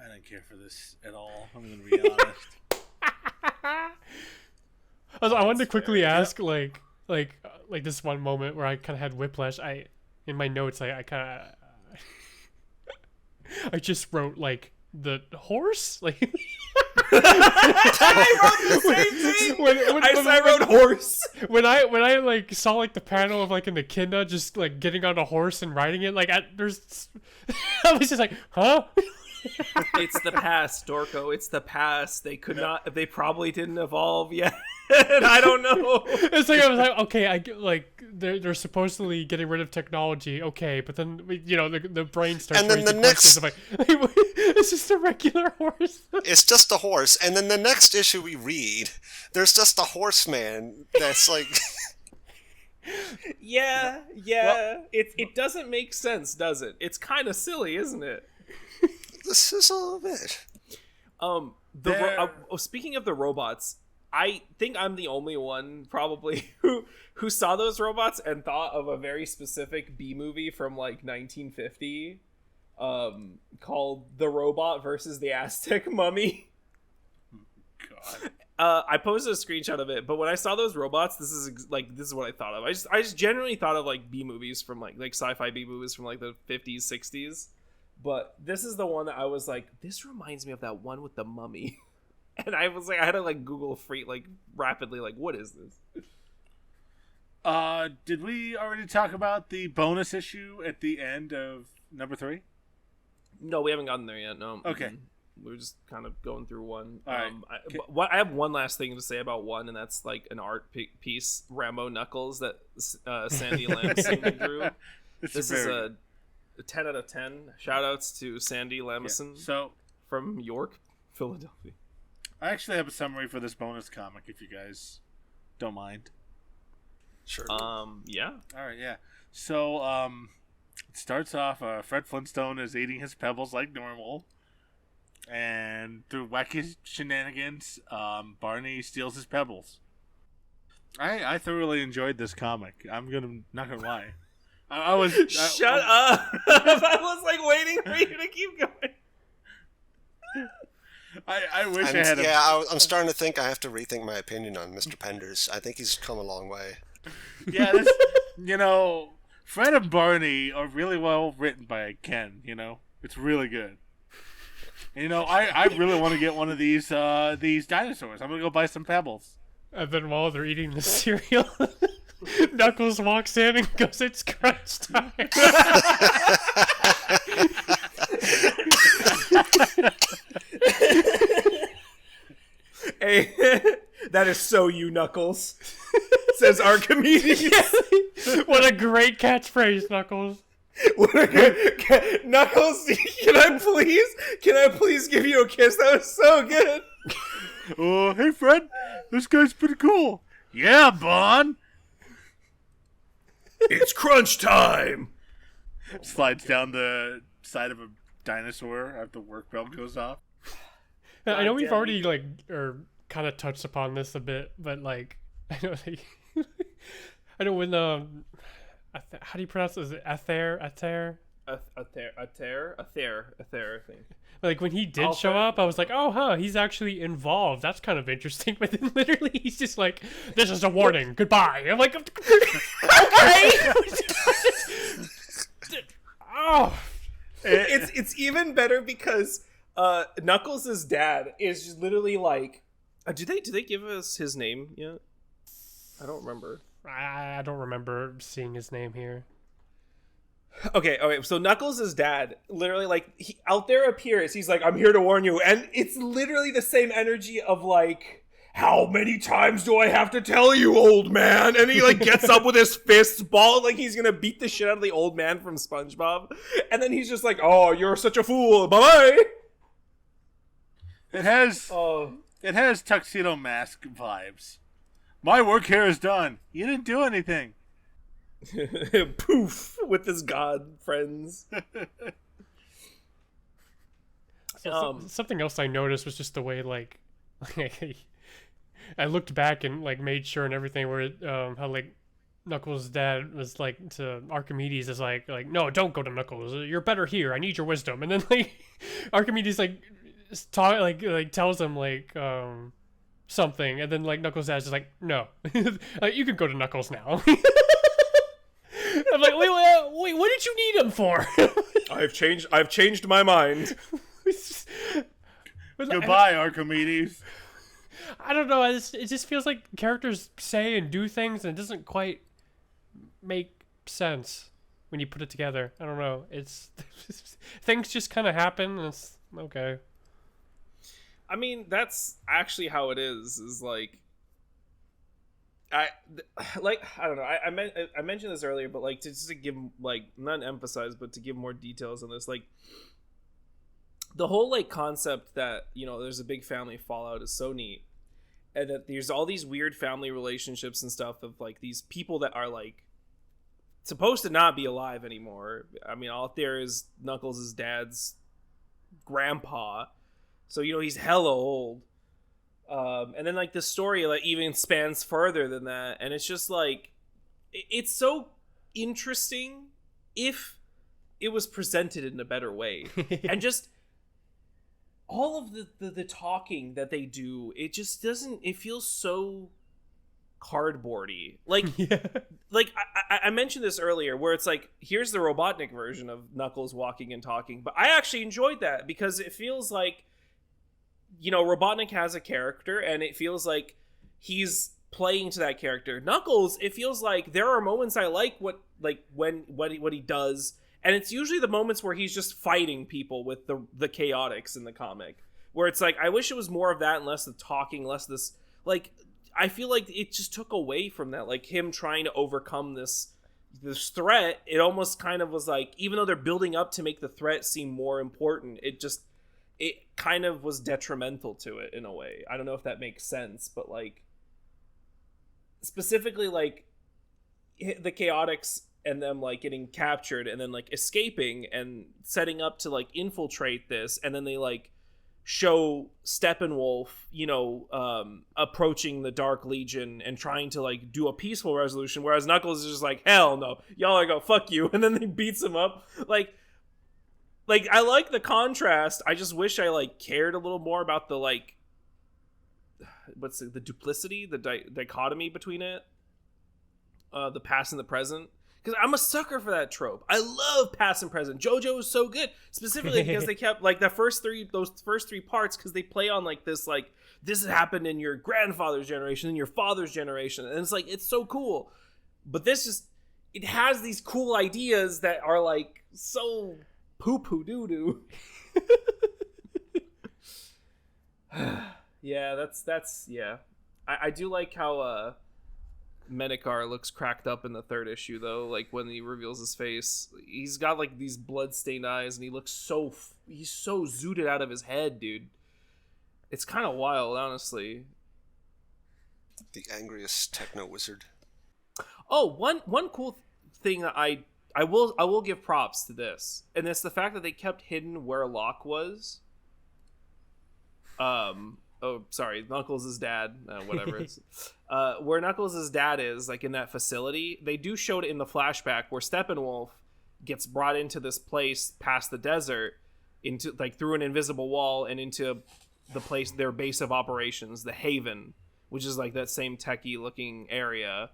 don't care for this at all. I'm gonna be honest. I wanted to quickly ask, like this one moment where I kind of had whiplash. In my notes, I just wrote like the horse, like. I wrote the same thing. I wrote horse. When I like saw like the panel of like an echidna just like getting on a horse and riding it, like I was just like, huh? It's the past, Dorko. It's the past. They could not. They probably didn't evolve yet. I don't know. It's like I was like, okay, they're supposedly getting rid of technology, okay, but then the brain starts. And then the next, like, it's just a regular horse. It's just a horse, and then the next issue we read, there's just a horseman that's like. Yeah. Well, it doesn't make sense, does it? It's kind of silly, isn't it? This is a little bit. Speaking of the robots, I think I'm the only one probably who saw those robots and thought of a very specific B movie from like 1950 called The Robot versus the Aztec Mummy. God. I posted a screenshot of it, but when I saw those robots, this is what I thought of. I just generally thought of like B movies from like sci-fi B movies from like the 50s, 60s. But this is the one that I was like, this reminds me of that one with the mummy. And I was like, I had to like Google rapidly, like, what is this? Did we already talk about the bonus issue at the end of number 3? No, we haven't gotten there yet. No. Okay. We're just kind of going through one. All right. I have one last thing to say about one, and that's like an art piece, Rambo Knuckles, that Sandy Lamson drew. This is a 10 out of 10. Shout outs to Sandy Lamson from York, Philadelphia. I actually have a summary for this bonus comic if you guys don't mind. Sure. Yeah. All right, yeah. So, it starts off, Fred Flintstone is eating his pebbles like normal. And through wacky shenanigans, Barney steals his pebbles. I thoroughly enjoyed this comic. Not gonna lie. I was Shut up! I was like waiting for you to keep going. I wish I had. I'm starting to think I have to rethink my opinion on Mr. Penders. I think he's come a long way. Yeah, Fred and Barney are really well written by Ken. It's really good. And, I really want to get one of these dinosaurs. I'm gonna go buy some pebbles. And then while they're eating the cereal, Knuckles walks in and goes, "It's crunch time." Hey, that is so you, Knuckles. Says Archimedes. What a great catchphrase, Knuckles. Knuckles, can I please give you a kiss? That was so good. Oh, hey Fred, this guy's pretty cool. Yeah, Bon. It's crunch time. Slides down the side of a dinosaur after the work bell goes off. I know we've already kind of touched upon this a bit, but I know when how do you pronounce it? Is it Ather? Ather, I think. Like when he did show up, I was like, oh, huh, he's actually involved. That's kind of interesting. But then literally he's just like, this is a warning. Goodbye. I'm like, okay. Oh, it's even better because Knuckles' dad is just literally like, do they give us his name yet? I don't remember. I don't remember seeing his name here. Okay. So Knuckles' dad literally, like, he out there appears. He's like, "I'm here to warn you," and it's literally the same energy of like, "How many times do I have to tell you, old man?" And he like gets up with his fists balled like he's gonna beat the shit out of the old man from SpongeBob, and then he's just like, "Oh, you're such a fool. Bye bye." It has Tuxedo Mask vibes. My work here is done. You didn't do anything. Poof with his god friends. Something else I noticed was just the way like I looked back and like made sure and everything where how like Knuckles' dad was like to Archimedes is like no, don't go to Knuckles, you're better here, I need your wisdom. And then like Archimedes like tells him like something, and then like Knuckles' dad's just like no, like you can go to Knuckles now. I'm like, wait, what did you need him for? I've changed my mind. Goodbye, Archimedes. I don't know. It just feels like characters say and do things, and it doesn't quite make sense when you put it together. I don't know. It's things just kind of happen, and it's okay. I mean, that's actually how it is. Is like, I don't know. I mentioned this earlier, but like just to give like not emphasize, but to give more details on this, like the whole like concept that there's a big family fallout is so neat, and that there's all these weird family relationships and stuff of like these people that are like supposed to not be alive anymore. I mean, out there is Knuckles' dad's grandpa, so he's hella old. And then like the story like even spans further than that, and it's just like it's so interesting if it was presented in a better way. And just all of the talking that they do, it just doesn't, it feels so cardboardy. Like like I mentioned this earlier where it's like here's the Robotnik version of Knuckles walking and talking, but I actually enjoyed that because it feels like Robotnik has a character, and it feels like he's playing to that character. Knuckles, it feels like there are moments I like what he does, and it's usually the moments where he's just fighting people with the chaotics in the comic, where it's like I wish it was more of that and less the talking, less this like I feel like it just took away from that, like him trying to overcome this threat. It almost kind of was like, even though they're building up to make the threat seem more important, it kind of was detrimental to it in a way. I don't know if that makes sense, but like specifically like the chaotics and them like getting captured and then like escaping and setting up to like infiltrate this, and then they like show Steppenwolf approaching the Dark Legion and trying to like do a peaceful resolution, whereas Knuckles is just like, hell no, y'all are go fuck you, and then they beats him up. Like, I like the contrast. I just wish I, like, cared a little more about the, like, the duplicity, the dichotomy between it. The past and the present. Because I'm a sucker for that trope. I love past and present. JoJo is so good. Specifically because they kept, like, those first three parts, because they play on, like, this has happened in your grandfather's generation, in your father's generation. And it's, like, it's so cool. But this just, it has these cool ideas that are, like, so poo-poo doo-doo. Yeah, that's yeah. I do like how Medikar looks cracked up in the third issue, though. Like when he reveals his face, he's got like these blood-stained eyes, and he looks he's so zooted out of his head, dude. It's kind of wild, honestly. The angriest techno wizard. Oh, one cool thing that I will give props to this, and it's the fact that they kept hidden where Locke was. Oh, sorry, Knuckles' dad, whatever. It's, where Knuckles' dad is, like in that facility, they do show it in the flashback where Steppenwolf gets brought into this place past the desert, into like through an invisible wall and into the place, their base of operations, the Haven, which is like that same techie looking area.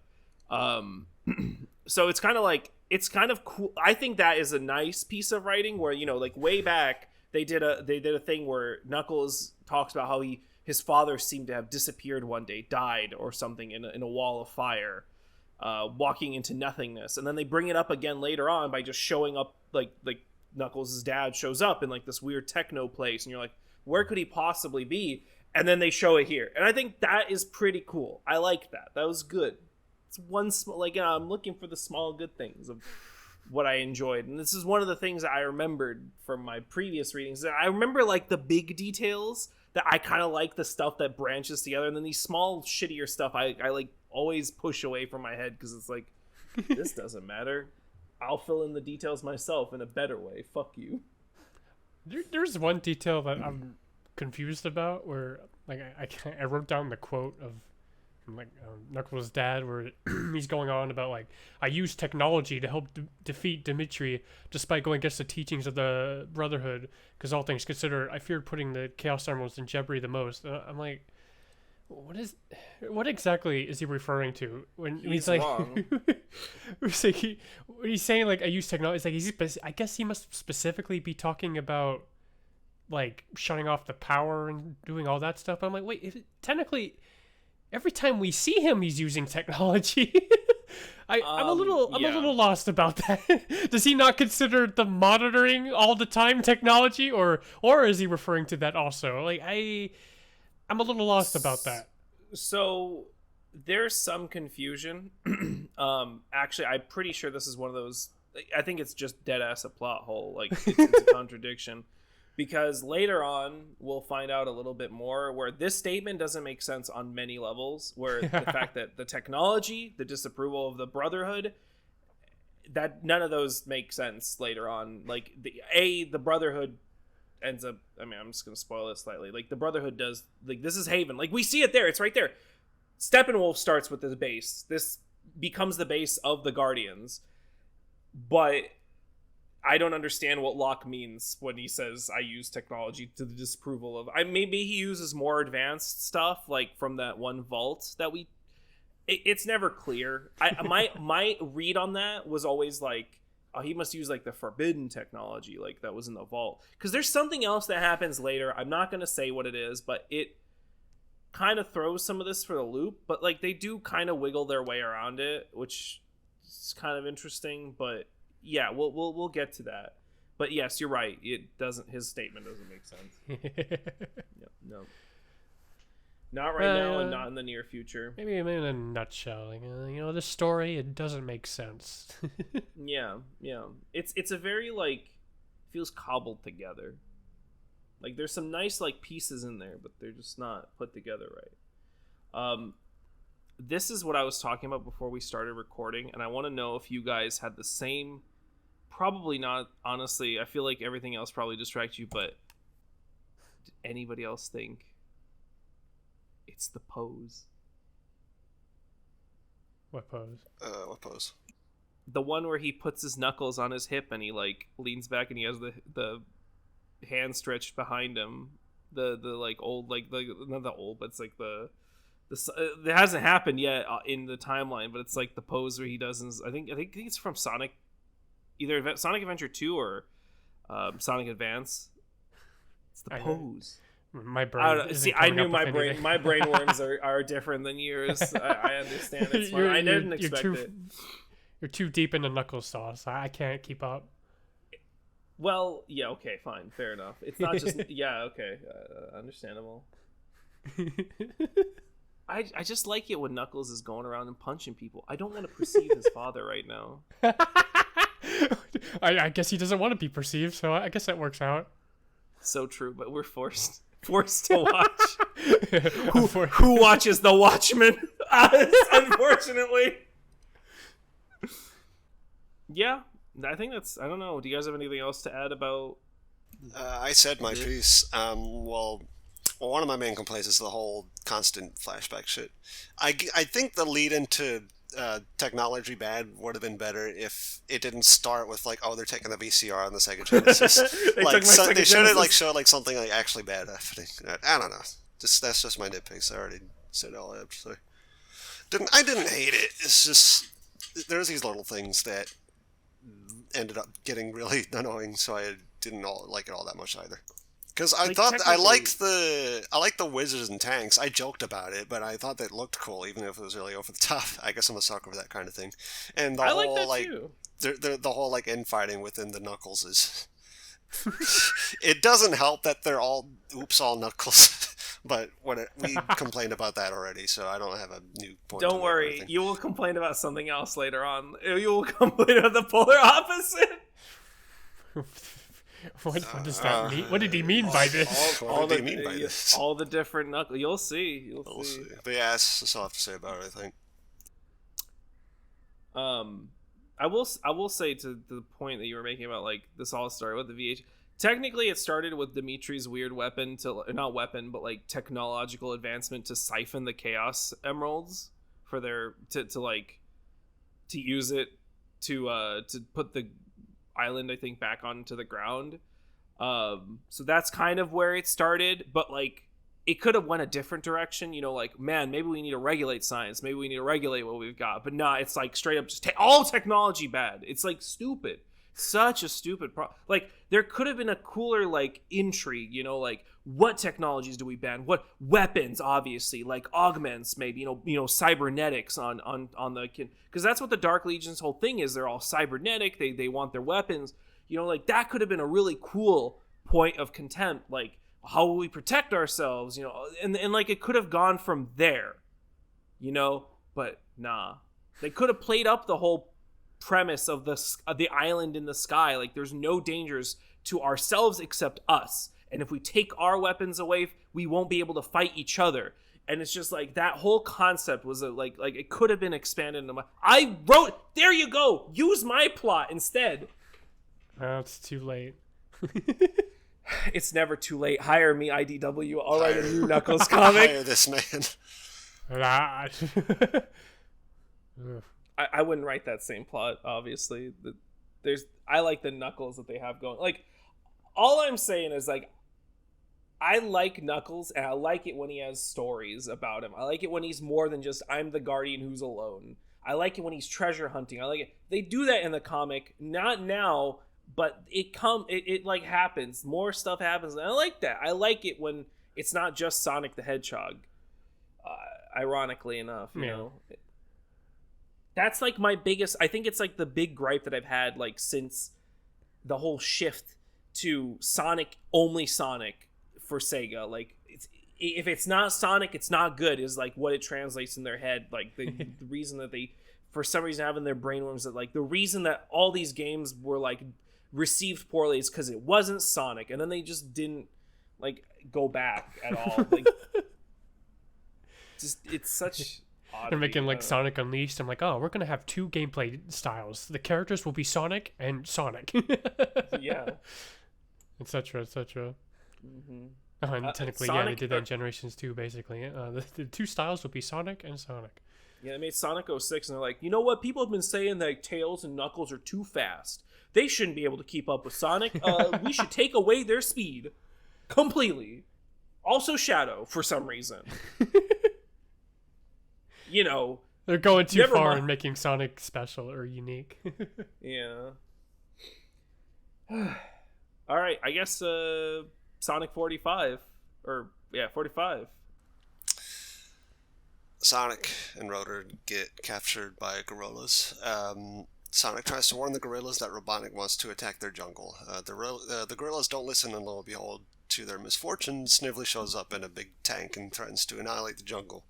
So it's kind of cool. I think that is a nice piece of writing where, like way back they did a thing where Knuckles talks about how his father seemed to have disappeared one day, died or something in a wall of fire. walking into nothingness, and then they bring it up again later on by just showing up like Knuckles' dad shows up in like this weird techno place, and you're like, where could he possibly be? And then they show it here, and I think that is pretty cool. I like that. That was good. It's one small, like, I'm looking for the small good things of what I enjoyed, and this is one of the things I remembered from my previous readings. I remember like the big details that I kind of like, the stuff that branches together, and then these small shittier stuff I like always push away from my head because it's like, this doesn't matter. I'll fill in the details myself in a better way. Fuck you. There's one detail that I'm confused about where like I wrote down the quote of like Knuckles' dad where he's going on about like, I used technology to help defeat Dimitri despite going against the teachings of the Brotherhood, because all things considered I feared putting the Chaos Emeralds in jeopardy the most. I'm like, what exactly is he referring to when he's like wrong. It's like when he's saying like I use technology, it's like I guess he must specifically be talking about like shutting off the power and doing all that stuff. I'm like, wait, technically every time we see him he's using technology. I'm a little lost about that. Does he not consider the monitoring all the time technology, or is he referring to that also? Like I'm a little lost about that. So there's some confusion. Actually, I'm pretty sure this is one of those. I think it's just dead ass a plot hole. Like it's a contradiction, because later on we'll find out a little bit more where this statement doesn't make sense on many levels. Where the fact that the technology, the disapproval of the Brotherhood, that none of those make sense later on. Like the Brotherhood ends up, I mean, I'm just gonna spoil it slightly, like the Brotherhood does, like, this is Haven, like we see it there, it's right there. Steppenwolf starts with this base, this becomes the base of the Guardians, but I don't understand what Locke means when he says I use technology to the disapproval of, maybe he uses more advanced stuff like from that one vault that it's never clear. My read on that was always like, oh, he must use like the forbidden technology, like that was in the vault. Because there's something else that happens later. I'm not going to say what it is, but it kind of throws some of this for the loop. But like they do kind of wiggle their way around it, which is kind of interesting. But yeah, we'll get to that. But yes, you're right. His statement doesn't make sense. No. Not right now, and not in the near future. Maybe in a nutshell, like, this story, it doesn't make sense. Yeah. It's a very like, feels cobbled together. Like there's some nice like pieces in there, but they're just not put together right. This is what I was talking about before we started recording, and I want to know if you guys had the same. Probably not. Honestly, I feel like everything else probably distracts you, but did anybody else think? It's the pose. What pose? What pose? The one where he puts his knuckles on his hip and he like leans back and he has the hand stretched behind him. The like old, like the not the old, but it's like the it hasn't happened yet in the timeline, but it's like the pose where he does. I think it's from Sonic, either Sonic Adventure 2 or Sonic Advance. It's the pose. My brain. See, I knew my brain. My brain worms are different than yours. I understand. It's fine. I didn't expect it. You're too deep into knuckle sauce. I can't keep up. Well, yeah, okay, fine, fair enough. It's not just yeah, okay, understandable. I just like it when Knuckles is going around and punching people. I don't want to perceive his father right now. I guess he doesn't want to be perceived, so I guess that works out. So true, but we're forced to watch. Who watches The Watchmen? Unfortunately. Yeah, I think that's. I don't know. Do you guys have anything else to add about? I said my piece. Well, one of my main complaints is the whole constant flashback shit. I think the lead into technology bad would have been better if it didn't start with like, oh, they're taking the VCR on the Sega Genesis. They should have like showed like something like actually bad happening. I don't know. That's just my nitpicks. I already said all that. So I didn't hate it. It's just there's these little things that ended up getting really annoying, so I didn't like it all that much either. Because I Like, thought I technically- liked the wizards and tanks. I joked about it, but I thought they looked cool, even if it was really over the top. I guess I'm a sucker for that kind of thing. And the I whole like that too. the whole like infighting within the Knuckles is. It doesn't help that they're all Knuckles, but we complained about that already, so I don't have a new point. Don't worry, you will complain about something else later on. You will complain about the polar opposite. What does that mean? What did he mean by this? What did he mean by this? All the different Knuckles. You'll see. We'll see. But yeah, that's all I have to say about it, I think. I will say to the point that you were making about like this all started with the VH. Technically, it started with Dimitri's weird weapon not weapon, but like technological advancement to siphon the Chaos Emeralds for their to use it to put the island, I think, back onto the ground. So that's kind of where it started, but like it could have went a different direction, you know, like, man, maybe we need to regulate science, maybe we need to regulate what we've got, but nah, it's like straight up just all technology bad. It's like stupid, such a stupid like there could have been a cooler like intrigue, you know, like what technologies do we ban, what weapons, obviously, like augments, maybe, you know cybernetics on the kid, because that's what the Dark Legion's whole thing is. They're all cybernetic, they want their weapons, you know, like that could have been a really cool point of contempt, like how will we protect ourselves, you know, and like it could have gone from there, you know, but nah, they could have played up the whole premise of the island in the sky, like there's no dangers to ourselves except us, and if we take our weapons away, we won't be able to fight each other. And it's just like that whole concept was like it could have been expanded into there you go, use my plot instead. Oh, it's too late. It's never too late. Hire me, IDW. I'll write a new Knuckles comic. Hire this man. I wouldn't write that same plot, obviously. I like the Knuckles that they have going. Like, all I'm saying is, like, I like Knuckles, and I like it when he has stories about him. I like it when he's more than just, I'm the guardian who's alone. I like it when he's treasure hunting. I like it. They do that in the comic. Not now, but it like happens. More stuff happens, and I like that. I like it when it's not just Sonic the Hedgehog. Ironically enough, you know. That's like my biggest, I think it's like the big gripe that I've had like since the whole shift to only Sonic for Sega. Like if it's not Sonic, it's not good, is like what it translates in their head. Like the reason that they, for some reason, have in their brainworms that like the reason that all these games were like received poorly is because it wasn't Sonic, and then they just didn't like go back at all. Like just it's such oddity. They're making like Sonic Unleashed. I'm like, oh, we're gonna have two gameplay styles. The characters will be Sonic and Sonic. Yeah, etc. etc. mm-hmm. And technically, Sonic, yeah, they did that in Generations 2, basically. The two styles will be Sonic and Sonic. Yeah, they made Sonic 06, and they're like, you know what? People have been saying that Tails and Knuckles are too fast. They shouldn't be able to keep up with Sonic. We should take away their speed completely. Also Shadow, for some reason. You know. They're going too far in making Sonic special or unique. Yeah. All right, I guess Sonic 45. 45. Sonic and Rotor get captured by gorillas. Sonic tries to warn the gorillas that Robotnik wants to attack their jungle. The gorillas don't listen, and lo and behold, to their misfortune, Snively shows up in a big tank and threatens to annihilate the jungle.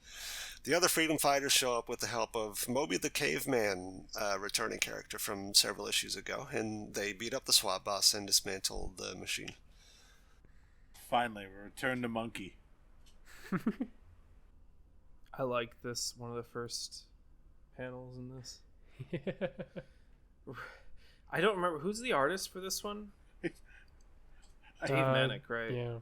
The other freedom fighters show up with the help of Moby the Caveman, a returning character from several issues ago, and they beat up the SWAT boss and dismantle the machine. Finally, we return to Monkey. I like this, one of the first panels in this. I don't remember who's the artist for this one. Dave Manick, right? Yeah.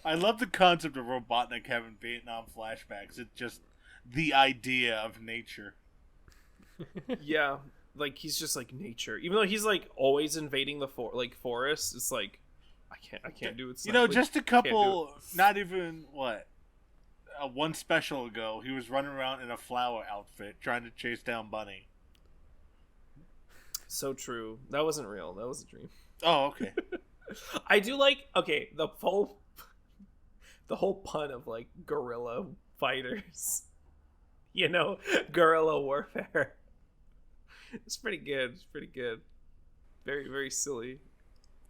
I love the concept of Robotnik having Vietnam flashbacks. It's just the idea of nature. Yeah, like he's just like nature. Even though he's like always invading the forest, it's like I can't do it. You know, just a couple, not even one special ago, he was running around in a flower outfit trying to chase down Bunny. So true. That wasn't real. That was a dream. Oh, okay. I do like the whole pun of like guerrilla fighters. Guerrilla warfare. It's pretty good. It's pretty good. Very, very silly.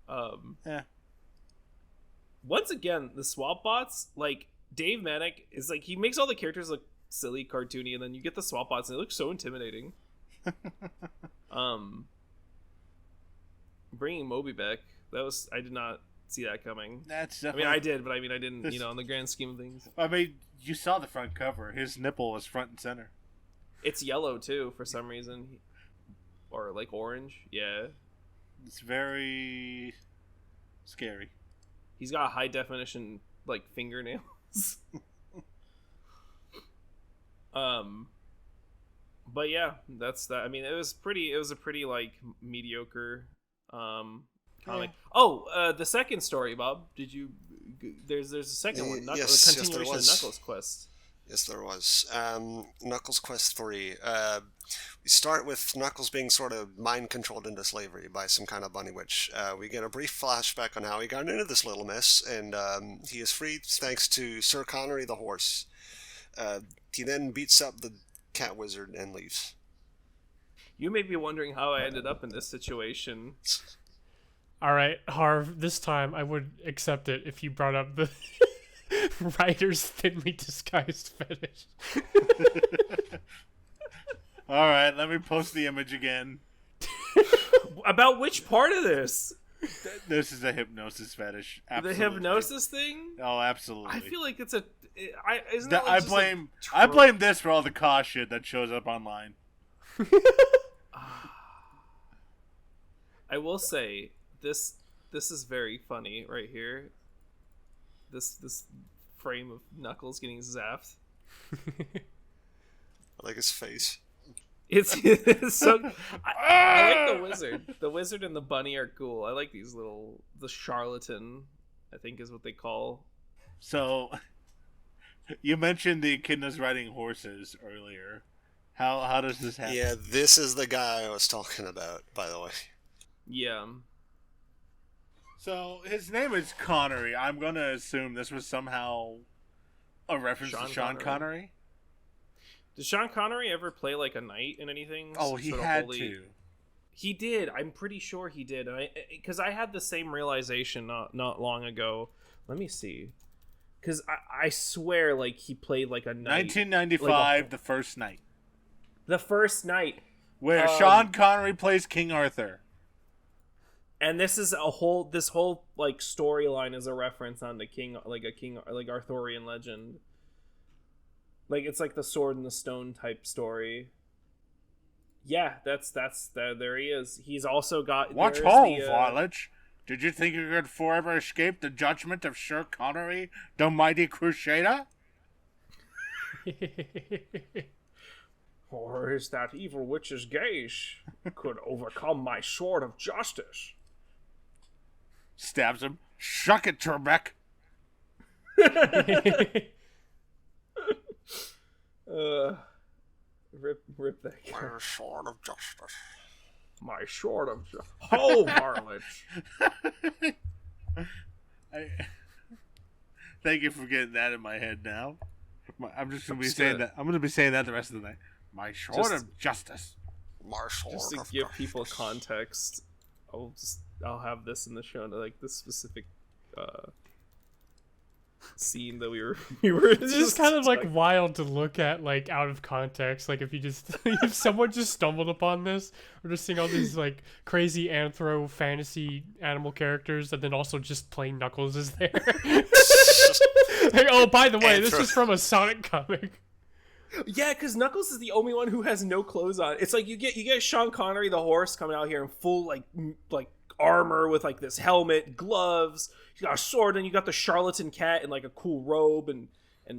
Yeah. Once again, the swap bots, like Dave Manick is like he makes all the characters look silly, cartoony, and then you get the swap bots and they look so intimidating. Bringing Moby back, I did not see that coming. That's I definitely... mean, I did, but I didn't. In the grand scheme of things, I mean, you saw the front cover. His nipple was front and center. it's yellow too for some reason, or like orange. Yeah, It's very scary. he's got high definition like fingernails. But yeah, that's that. I mean, it was a pretty like mediocre comic. Oh, the second story, Bob. Did you? There's a second one. Yes, the continuation yes, of Knuckles Quest. Yes, there was. Knuckles Quest 3. We start with Knuckles being sort of mind-controlled into slavery by some kind of bunny witch. We get a brief flashback on how he got into this little mess, and he is freed thanks to Sir Connery the horse. He then beats up the cat wizard and leaves. You may be wondering how I ended up in this situation. All right, Harv, this time I would accept it if you brought up the writer's thinly disguised fetish. All right, let me post the image again. About which part of this? This is a hypnosis fetish. Absolutely. The hypnosis thing? Oh, absolutely. I feel like it's a. Isn't Th- that like I just blame a I trope? blame this for all the cost shit that shows up online. I will say this is very funny right here. This frame of Knuckles getting zapped. I like his face. It's so. I like the wizard. The wizard and the bunny are cool. I like these the charlatan, I think is what they call. So, you mentioned the echidnas riding horses earlier. How does this happen? Yeah, this is the guy I was talking about, by the way. Yeah. So his name is Connery. I'm gonna assume this was somehow a reference to Sean Connery. Did Sean Connery ever play like a knight in anything? Oh, he had to. He did. I'm pretty sure he did. And because I had the same realization not long ago. Let me see. Because I swear, like he played like a knight. 1995, the first night. The first night. Where Sean Connery plays King Arthur. And this is this whole like storyline is a reference on the like Arthurian legend. Like it's like the Sword and the Stone type story. Yeah, that's there he is. He's also got Watch home, Varlage. Did you think you could forever escape the judgment of Sir Connery, the mighty crusader? Or is that evil witch's gaze could overcome my sword of justice? Stabs him. Shuck it, Trebek. Rip that guy. My sword of justice. My sword of justice. Oh, varlets. Thank you for getting that in my head now. I'm just gonna be saying that. I'm gonna be saying that the rest of the night. My sword of justice. My sword Just to of give justice. people context, I'll have this in the show, like this specific scene that we were It's just kind of like wild to look at, like out of context. Like if someone just stumbled upon this, we're just seeing all these like crazy anthro fantasy animal characters, and then also just plain Knuckles is there. Like, oh, by the way, this is from a Sonic comic. Yeah, because Knuckles is the only one who has no clothes on. It's like you get Sean Connery the horse coming out here in full like armor with like this helmet, gloves. He's got a sword, and you got the charlatan cat in like a cool robe and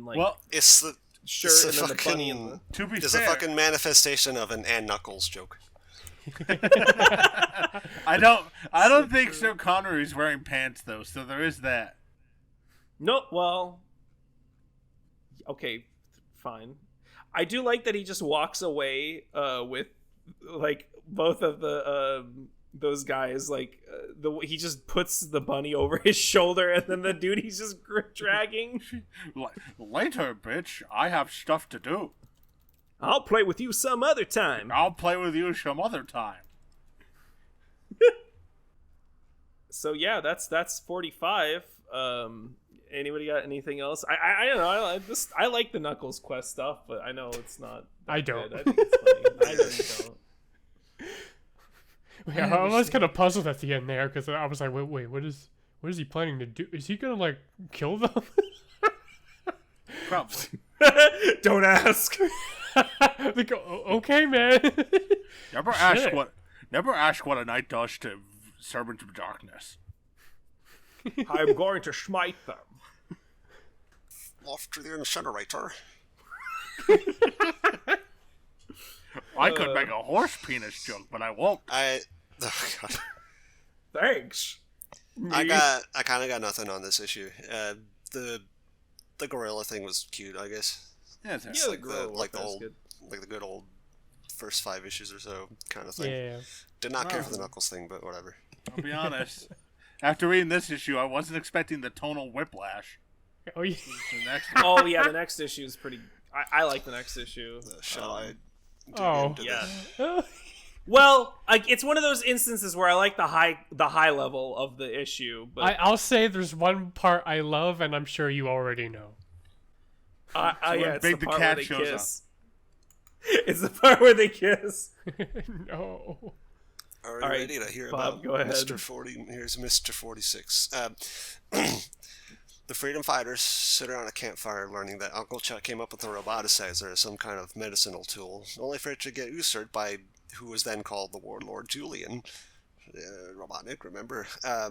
like It's the shirt, it's and a then the bunny fucking and To be it's fair, a fucking manifestation of an Ann Knuckles joke. I don't think Sir Connery's wearing pants though, so there is that. No, well, okay, fine. I do like that he just walks away with like both of the those guys, like he just puts the bunny over his shoulder, and then the dude he's just dragging. Later, bitch. I have stuff to do. I'll play with you some other time. I'll play with you some other time. So yeah, that's 45. Anybody got anything else? I don't know. I like the Knuckles quest stuff, but I know it's not. I don't. Good. I think it's funny. I know you don't. Yeah, I was kind of puzzled at the end there because I was like, wait, what is he planning to do? Is he gonna like kill them? Probably. Don't ask. Like, okay, man. Never ask what a knight does to servants of darkness. I'm going to smite them. Off to the incinerator. I could make a horse penis joke, but I won't. Oh God. Thanks. I kind of got nothing on this issue. The gorilla thing was cute, I guess. Yeah, it's It's like the good old first 5 issues or so kind of thing. Yeah. Did not care for the Knuckles thing, but whatever. I'll be honest. After reading this issue, I wasn't expecting the tonal whiplash. Oh yeah. The next one. Oh yeah, the next issue is pretty. I like the next issue. Shall I? Oh Yeah. Well, it's one of those instances where I like the high level of the issue, but I'll say there's one part I love, and I'm sure you already know. yeah, it's Big the the part cat where they shows kiss. It's the part where they kiss. No. Are we All right, ready to hear Bob, about go ahead. Mr. 40? Here's Mr. 46. The Freedom Fighters sit around a campfire learning that Uncle Chuck came up with a roboticizer as some kind of medicinal tool, only for it to get usurped by who was then called the Warlord Julian. Robotnik, remember? A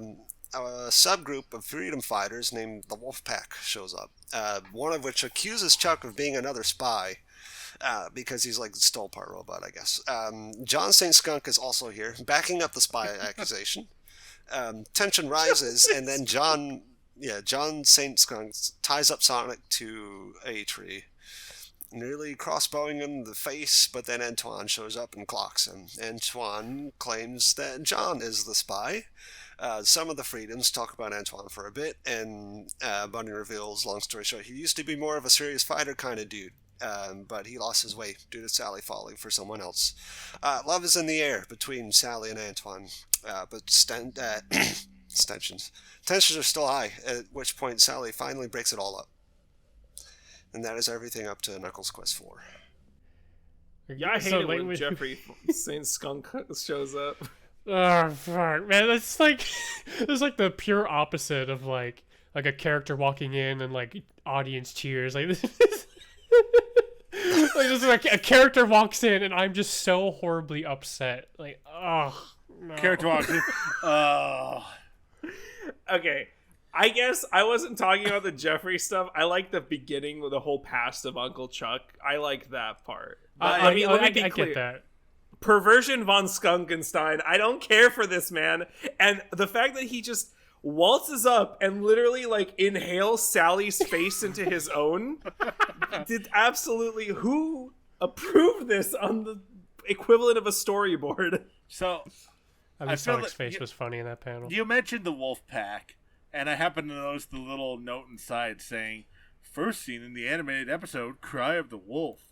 subgroup of freedom fighters named the Wolfpack shows up, one of which accuses Chuck of being another spy. Because he's like the stole part robot, I guess. John St. Skunk is also here, backing up the spy accusation. Tension rises, and then John St. Skunk ties up Sonic to a tree, nearly crossbowing him in the face, but then Antoine shows up and clocks him. Antoine claims that John is the spy. Some of the Freedoms talk about Antoine for a bit, and Bunny reveals, long story short, he used to be more of a serious fighter kind of dude. But he lost his way due to Sally falling for someone else. Love is in the air between Sally and Antoine, but tensions are still high, at which point Sally finally breaks it all up. And that is everything up to Knuckles Quest 4. Yeah, I hate it when Jeffrey St. Skunk shows up. Oh fuck, man! It's like the pure opposite of like a character walking in and like audience cheers. Like this. Like this is like a character walks in and I'm just so horribly upset. Like, oh no. Character walks in. Okay, I guess I wasn't talking about the Jeffrey stuff. I like the beginning with the whole past of Uncle Chuck. I like that part. I be clear. get that. Perversion von Skunkenstein. I don't care for this man, and the fact that he just waltzes up and literally like inhales Sally's face into his own. Did absolutely who approved this on the equivalent of a storyboard? So At least Sonic's face was funny in that panel. You mentioned the wolf pack, and I happened to notice the little note inside saying, first seen in the animated episode, Cry of the Wolf.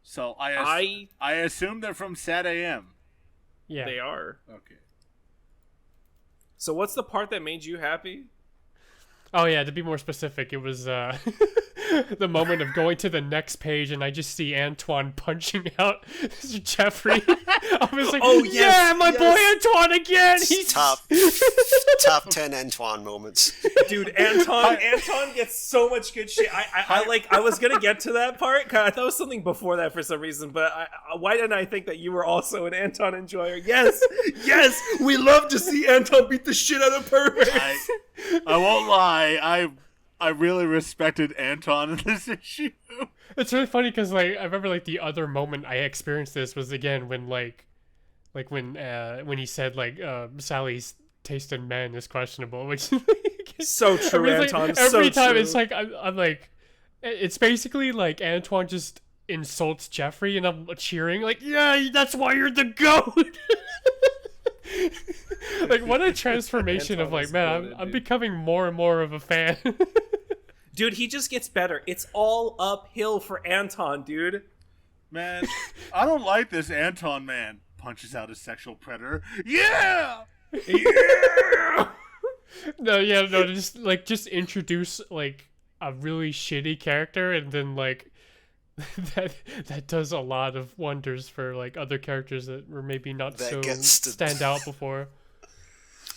So I assume they're from Sad AM. Yeah. They are. Okay. So what's the part that made you happy? Oh yeah, to be more specific, it was the moment of going to the next page and I just see Antoine punching out Jeffrey. I was like, oh yes, yeah, my boy Antoine again. He's top 10 Antoine moments. Dude, Antoine gets so much good shit. I was gonna get to that part. God, I thought it was something before that for some reason, but why didn't I think that you were also an Antoine enjoyer? Yes, we love to see Antoine beat the shit out of perverts. I won't lie. I really respected Antoine in this issue. It's really funny because like I remember like the other moment I experienced this was again when when he said like Sally's taste in men is questionable, which so true, Antoine. Like, every so time true. it's like I'm like, it's basically like Antoine just insults Jeffrey and I'm cheering like, yeah, that's why you're the GOAT. Like, what a transformation Antoine of, like, was man, goated, I'm dude. becoming more and more of a fan. Dude, he just gets better. It's all uphill for Anton, dude. Man, I don't like this Anton man. Punches out his sexual predator. Yeah! No, just introduce, like, a really shitty character, and then, like, that does a lot of wonders for, like, other characters that were maybe not That so gets to- stand out before.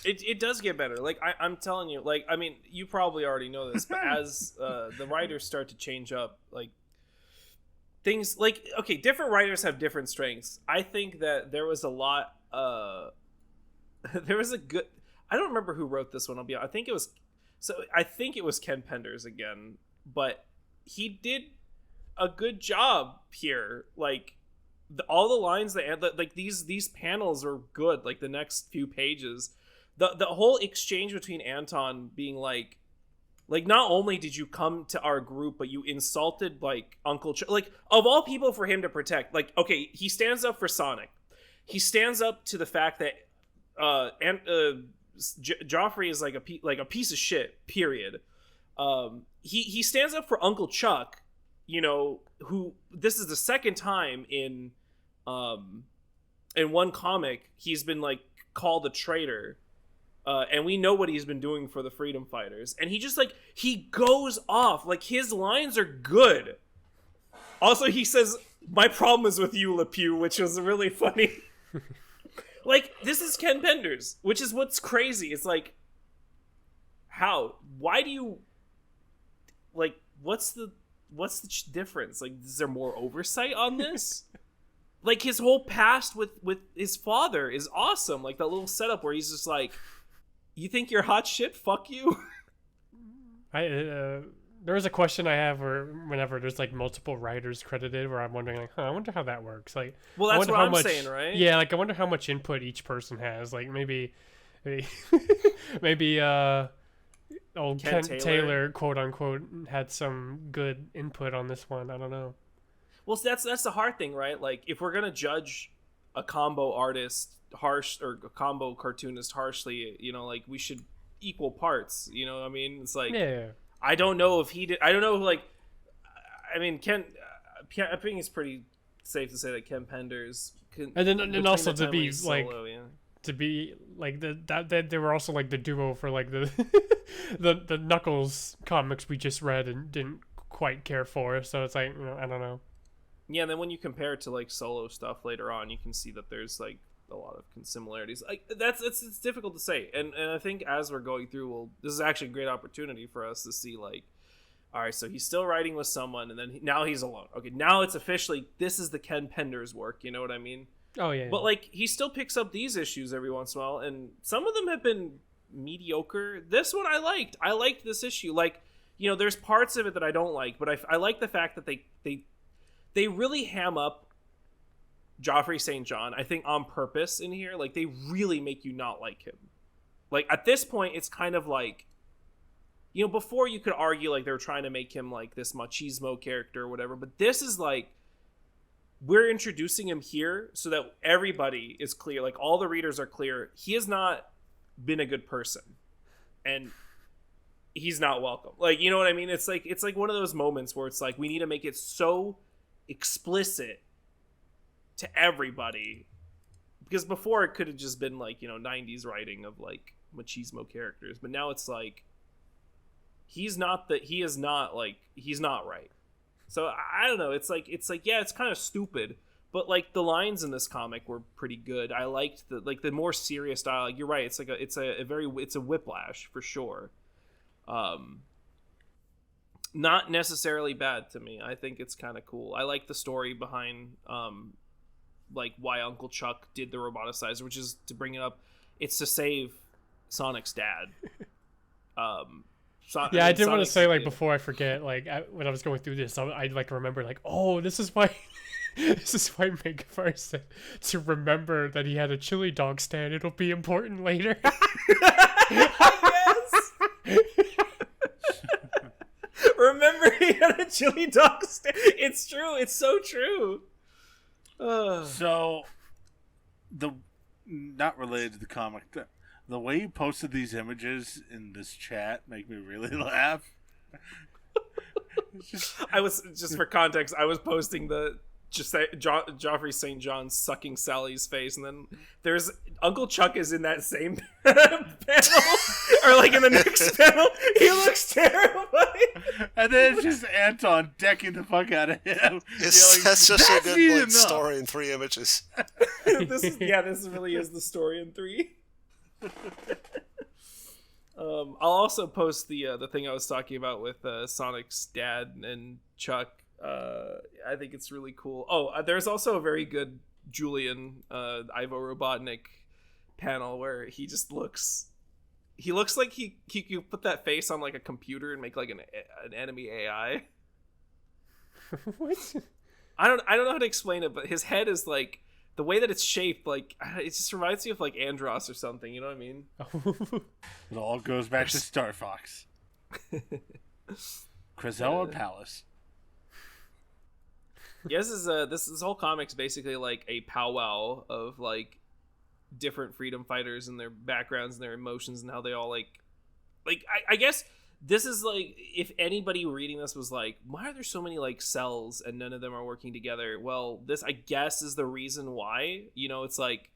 It does get better. Like, I'm telling you, like, I mean, you probably already know this, but as the writers start to change up, like, things, like, okay, different writers have different strengths. I think that there was a lot, there was a good, I don't remember who wrote this one, I think it was Ken Penders again, but he did a good job here. Like, all the lines that, like, these panels are good, like, the next few pages. The whole exchange between Anton being like, not only did you come to our group, but you insulted, like, Uncle like, of all people for him to protect. Like, okay, he stands up for Sonic. He stands up to the fact that Joffrey is like a piece of shit. Period. He stands up for Uncle Chuck. You know, who this is the second time in one comic he's been, like, called a traitor. And we know what he's been doing for the freedom fighters. And he just, like, he goes off. Like, his lines are good. Also, he says, "My problem is with you, Le Pew," which was really funny. Like, this is Ken Penders, which is what's crazy. It's like, how? Why do you, like, what's the difference? Like, is there more oversight on this? Like, his whole past with his father is awesome. Like, that little setup where he's just like, "You think you're hot shit? Fuck you." There was a question I have where whenever there's, like, multiple writers credited, where I'm wondering, like, I wonder how that works. Like, Well, I that's wonder what how I'm much, saying, right? Yeah, like, I wonder how much input each person has. Like, maybe old Ken Ken Taylor. Taylor, quote unquote, had some good input on this one. I don't know. Well, that's the hard thing, right? Like, if we're gonna judge a combo artist harsh or a combo cartoonist harshly, you know, like, we should equal parts. You know what I mean? It's like, Yeah. I don't know if he did. I don't know. Like, I mean, I think it's pretty safe to say that Ken Penders, And then also to be, like, solo, yeah. to be like that they were also, like, the duo for, like, the the Knuckles comics we just read and didn't quite care for. So it's like, you know, I don't know. Yeah, and then when you compare it to, like, solo stuff later on, you can see that there's, like, a lot of similarities. Like, it's difficult to say, and I think as we're going through, this is actually a great opportunity for us to see, like, all right, so he's still writing with someone, and then now he's alone. Okay, now it's officially, this is the Ken Penders work. You know what I mean? Oh yeah. But, like, he still picks up these issues every once in a while, and some of them have been mediocre. This one I liked this issue. Like, you know, there's parts of it that I don't like, but I like the fact that they really ham up Joffrey St. John, I think, on purpose in here. Like, they really make you not like him. Like, at this point, it's kind of like, you know, before you could argue, like, they were trying to make him, like, this machismo character or whatever, but this is, like, we're introducing him here so that everybody is clear. Like, all the readers are clear. He has not been a good person. And he's not welcome. Like, you know what I mean? It's like one of those moments where it's like, we need to make it so explicit to everybody, because before it could have just been, like, you know, 90s writing of, like, machismo characters, but now it's like he's not right. So I don't know, it's like yeah, it's kind of stupid, but, like, the lines in this comic were pretty good. I liked the more serious dialogue. You're right, it's like it's a whiplash for sure. Not necessarily bad to me. I think it's kind of cool. I like the story behind like, why Uncle Chuck did the roboticizer, which is, to bring it up, it's to save Sonic's dad. I did want to say, like, before I forget, like, when I was going through this, I like remember, like, oh, this is why MegaFire said to remember that he had a chili dog stand. It'll be important later. Yes. Remember, he had a chili dog stand. It's true. It's so true. So, not related to the comic. The way you posted these images in this chat make me really laugh. I was just for context. I was posting Joffrey St. John sucking Sally's face, and then there's Uncle Chuck is in that same panel, or like in the next panel. He looks terrified, and then it's just Anton decking the fuck out of him. That's just a good story in 3 images. This really is the story in 3. I'll also post the thing I was talking about with Sonic's dad and Chuck. I think it's really cool. There's also a very good Julian Ivo Robotnik panel where he just looks like he could put that face on like a computer and make like an enemy AI. What? I don't know how to explain it, but his head is like the way that it's shaped, like it just reminds me of like Andros or something. You know what I mean? It all goes back to Star Fox. Krazoa Palace. Yes, this whole comic's basically like a powwow of like different freedom fighters and their backgrounds and their emotions and how they all like I guess this is like, if anybody reading this was like, why are there so many like cells and none of them are working together? Well, this I guess is the reason why. It's like,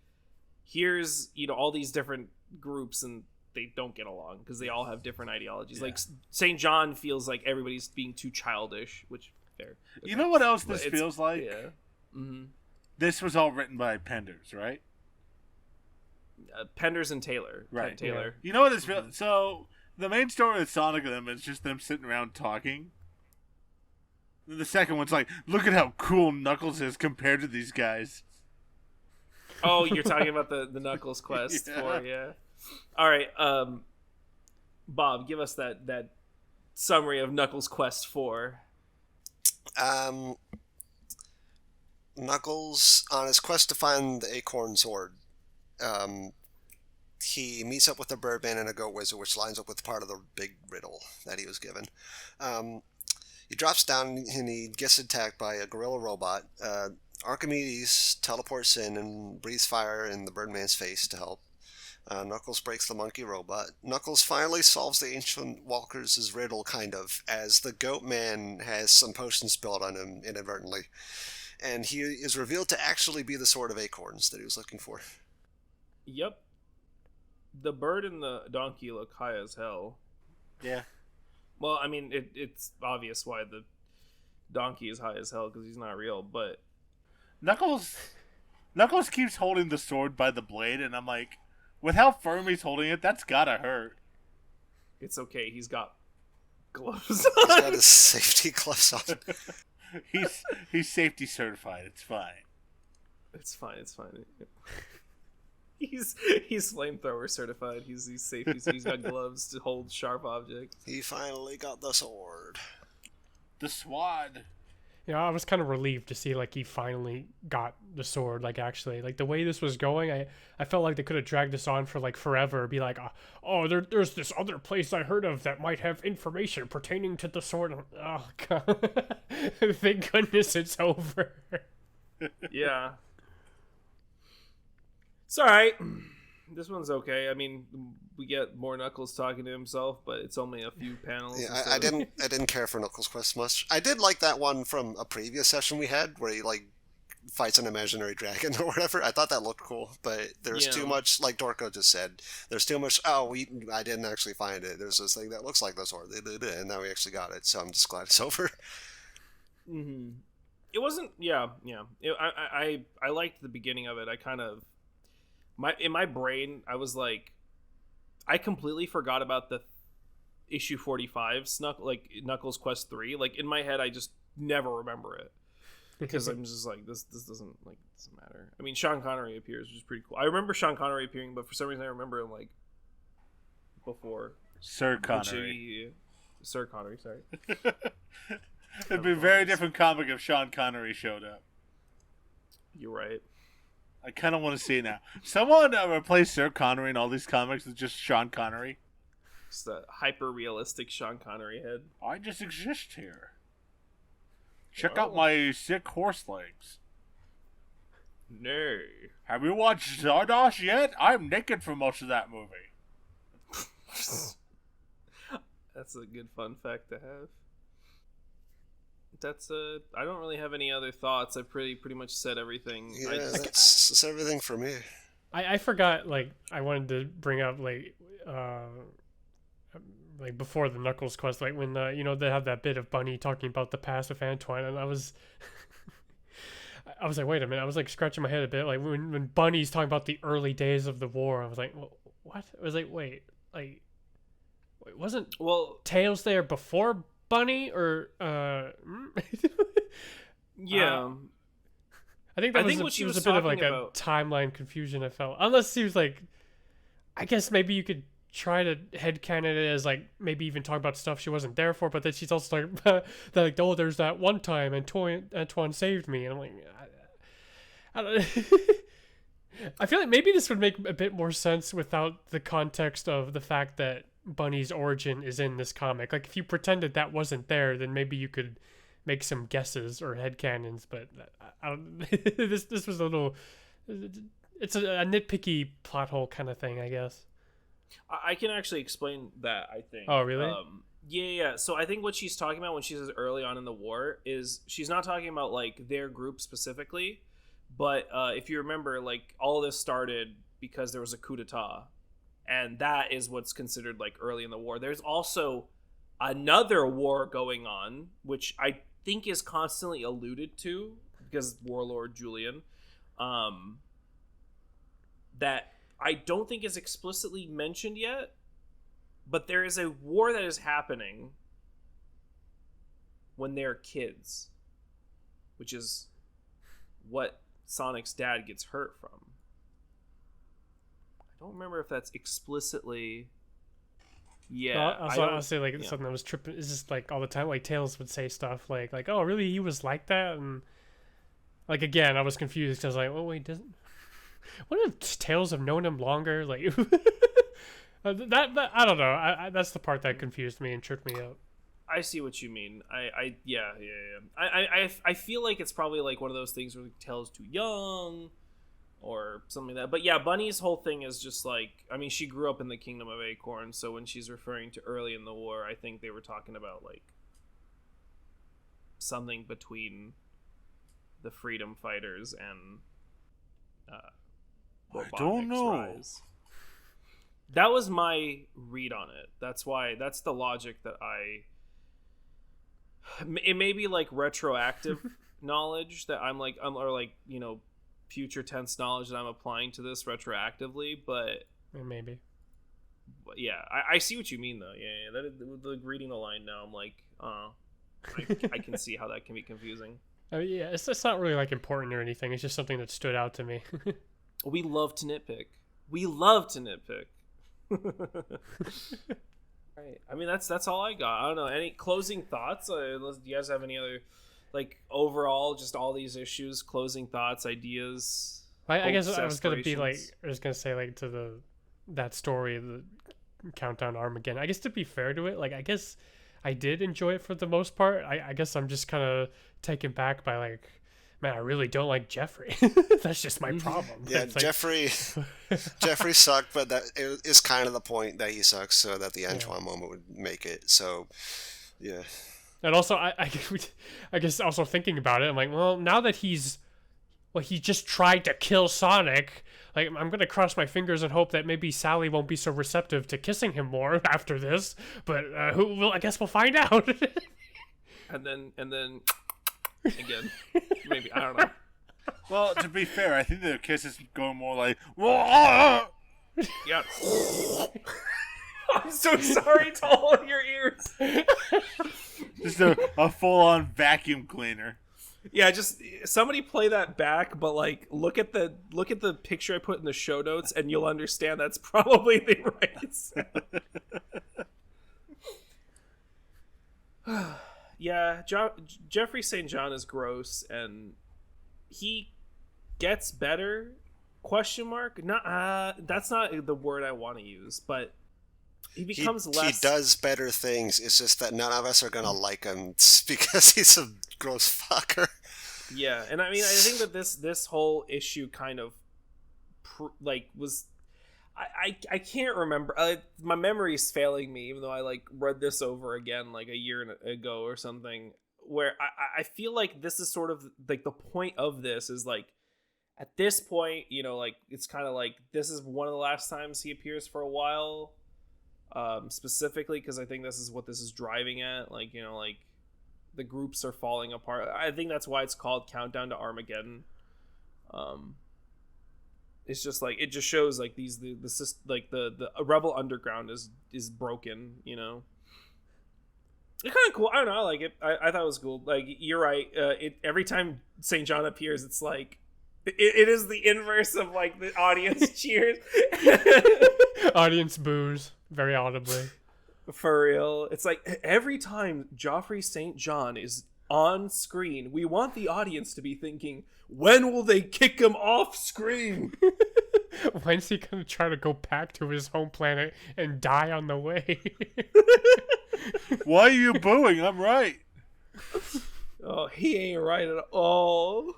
here's all these different groups and they don't get along because they all have different ideologies. Yeah. Like St. John feels like everybody's being too childish, which fair. Okay. You know what else this feels like? Yeah. Mm-hmm. This was all written by Penders, right? Penders and Taylor. Right. Taylor. You know what this feels... So, the main story with Sonic and them is just them sitting around talking. The second one's like, look at how cool Knuckles is compared to these guys. Oh, you're talking about the Knuckles quest. Yeah. All right, Bob, give us that summary of Knuckles Quest 4. Knuckles, on his quest to find the Acorn Sword, he meets up with a Birdman and a Goat Wizard, which lines up with part of the big riddle that he was given. He drops down and he gets attacked by a gorilla robot. Archimedes teleports in and breathes fire in the Birdman's face to help. Knuckles breaks the monkey robot. Knuckles finally solves the ancient Walker's riddle, kind of, as the Goat Man has some potions spilled on him inadvertently. And he is revealed to actually be the Sword of Acorns that he was looking for. Yep. The bird and the donkey look high as hell. Yeah. Well, I mean, it's obvious why the donkey is high as hell, because he's not real, but... Knuckles keeps holding the sword by the blade, and I'm like... With how firm he's holding it, that's gotta hurt. It's okay. He's got gloves on. He's got his safety gloves on. He's safety certified. It's fine. It's fine. He's flamethrower certified. He's safe. He's got gloves to hold sharp objects. He finally got the sword. The sword. Yeah, I was kind of relieved to see like he finally got the sword. Like actually, like the way this was going, I felt like they could have dragged this on for like forever. Be like, there's this other place I heard of that might have information pertaining to the sword. Oh god, thank goodness it's over. Yeah, it's all right. This one's okay. I mean, we get more Knuckles talking to himself, but it's only a few panels. Yeah, I didn't care for Knuckles Quest much. I did like that one from a previous session we had where he like fights an imaginary dragon or whatever. I thought that looked cool, but there's too much, like Dorko just said. There's too much. I didn't actually find it. There's this thing that looks like the sword, and now we actually got it. So I'm just glad it's over. Mm-hmm. It wasn't. Yeah. I liked the beginning of it. I kind of. In my brain, I was like, I completely forgot about the issue 45 Knuckles Quest 3. Like in my head, I just never remember it because I'm just like, this doesn't matter. I mean, Sean Connery appears, which is pretty cool. I remember Sean Connery appearing, but for some reason I remember him like before Sir Connery. Sir Connery, sorry. It'd be a very different comic if Sean Connery showed up. You're right. I kind of want to see it now. Someone replace Sir Connery in all these comics with just Sean Connery. It's the hyper-realistic Sean Connery head. I just exist here. Check out my sick horse legs. Nay. Have you watched Stardust yet? I'm naked for most of that movie. That's a good fun fact to have. I don't really have any other thoughts. I pretty much said everything. Yeah, that's everything for me. I forgot, like, I wanted to bring up, like before the Knuckles quest, like when they have that bit of Bunny talking about the past of Antoine, and I was like, wait a minute, I was like scratching my head a bit, like when Bunny's talking about the early days of the war, I was like, what? I was like, wait, wasn't Tails there before Bunny or yeah. I think what she was a bit of like a timeline confusion, I felt, unless he was like, I guess maybe you could try to headcanon it as like maybe even talk about stuff she wasn't there for, but then she's also like that, like, oh, there's that one time Antoine saved me, and I'm like, I don't I feel like maybe this would make a bit more sense without the context of the fact that Bunny's origin is in this comic. Like, if you pretended that wasn't there, then maybe you could make some guesses or headcanons, but I don't this was a little, it's a nitpicky plot hole kind of thing, I guess. I can actually explain that, I think. Oh, really? Yeah. So I think what she's talking about when she says early on in the war is she's not talking about, like, their group specifically, but if you remember, like, all this started because there was a coup d'etat, and that is what's considered, like, early in the war. There's also another war going on, which I think is constantly alluded to because Warlord Julian, that I don't think is explicitly mentioned yet, but there is a war that is happening when they're kids, which is what Sonic's dad gets hurt from. I don't remember if that's explicitly. Yeah, I'll say, like, something that was tripping is just like all the time, like Tails would say stuff like oh, really, he was like that, and like, again, I was confused because I was like, oh wait, doesn't. What if Tails have known him longer? Like that I don't know. That's the part that confused me and tripped me out. I see what you mean. Yeah. I feel like it's probably like one of those things where Tails too young or something like that. But yeah, Bunny's whole thing is just like, I mean, she grew up in the Kingdom of Acorn, so when she's referring to early in the war, I think they were talking about like something between the freedom fighters and I don't know. Rise. That was my read on it. That's the logic that it may be like retroactive knowledge that I'm or like, future tense knowledge that I'm applying to this retroactively, but maybe. But yeah, I see what you mean though. Yeah. That reading the line now, I'm like, I can see how that can be confusing. Oh yeah, it's not really like important or anything. It's just something that stood out to me. We love to nitpick. Right. I mean, that's all I got. I don't know. Any closing thoughts? Do you guys have any other, like, overall, just all these issues, closing thoughts, ideas? I guess I was gonna say, like, to that story, the Countdown to Armageddon. I guess, to be fair to it, like, I guess I did enjoy it for the most part. I guess I'm just kind of taken back by, like, man, I really don't like Jeffrey. That's just my problem. Yeah, it's Jeffrey sucked, but that is kind of the point that he sucks, so that the Antoine moment would make it. So, yeah. And also, I guess also thinking about it, I'm like, well, now that he just tried to kill Sonic, like, I'm gonna cross my fingers and hope that maybe Sally won't be so receptive to kissing him more after this. But I guess we'll find out. and then. Again, maybe, I don't know. Well, to be fair, I think the kiss is going more like, yeah. I'm so sorry to all of your ears. Just a full-on vacuum cleaner. Yeah, just somebody play that back, but like look at the picture I put in the show notes, and you'll understand that's probably the right. Yeah, Jeffrey St. John is gross, and he gets better? Question mark? That's not the word I want to use, but he becomes less. He does better things. It's just that none of us are gonna like him because he's a gross fucker. Yeah, and I mean, I think that this whole issue kind of was. I can't remember. My memory's failing me, even though I like read this over again like a year ago or something. Where I feel like this is sort of like the point of this is like at this point, you know, like it's kind of like this is one of the last times he appears for a while, specifically because I think this is what this is driving at. Like, you know, like the groups are falling apart. I think that's why it's called Countdown to Armageddon. It's just like it just shows like the Rebel Underground is broken, you know. It's kind of cool. I don't know. I like it. I thought it was cool. Like you're right. Every time St. John appears, it's like it is the inverse of like the audience cheers. Audience boos very audibly. For real. It's like every time Joffrey St. John is on screen, we want the audience to be thinking, when will they kick him off screen? When's he gonna try to go back to his home planet and die on the way? Why are you booing? I'm right. Oh, he ain't right at all.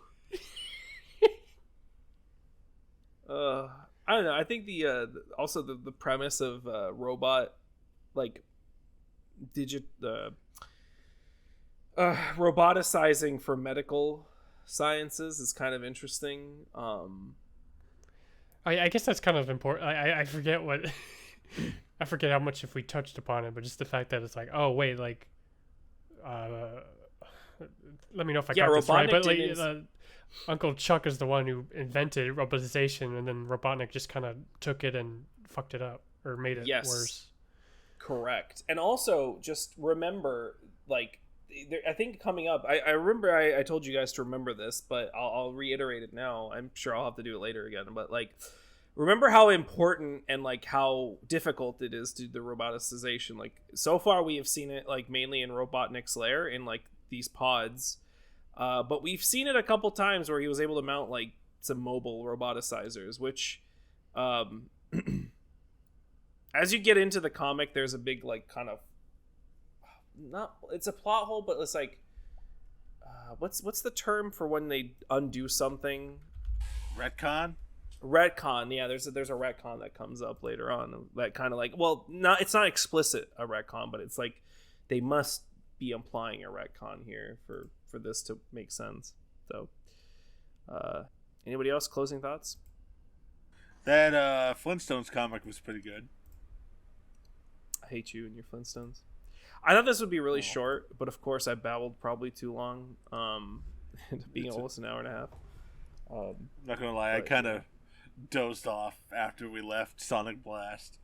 I don't know. I think also the premise of robot like roboticizing for medical sciences is kind of interesting. I guess that's kind of important. I forget what I forget how much if we touched upon it, but just the fact that it's like, oh wait, like let me know if I got this right, but like Uncle Chuck is the one who invented robotization, and then Robotnik just kind of took it and fucked it up or made it worse. Correct. And also just remember, like, I think coming up, I remember I told you guys to remember this, but I'll reiterate it now. I'm sure I'll have to do it later again, but like, remember how important and like how difficult it is to do the roboticization. Like so far we have seen it like mainly in Robotnik's lair in like these pods, but we've seen it a couple times where he was able to mount like some mobile roboticizers, which as you get into the comic, there's a big like kind of it's a plot hole, but it's like what's the term for when they undo something? Retcon, yeah. There's a retcon that comes up later on that kind of like, well, it's not explicit a retcon, but it's like they must be implying a retcon here for this to make sense. So anybody else closing thoughts? That Flintstones comic was pretty good. I hate you and your Flintstones. I thought this would be really short, but of course I babbled probably too long. Being almost an hour and a half. Not gonna lie, I kind of dozed off after we left Sonic Blast.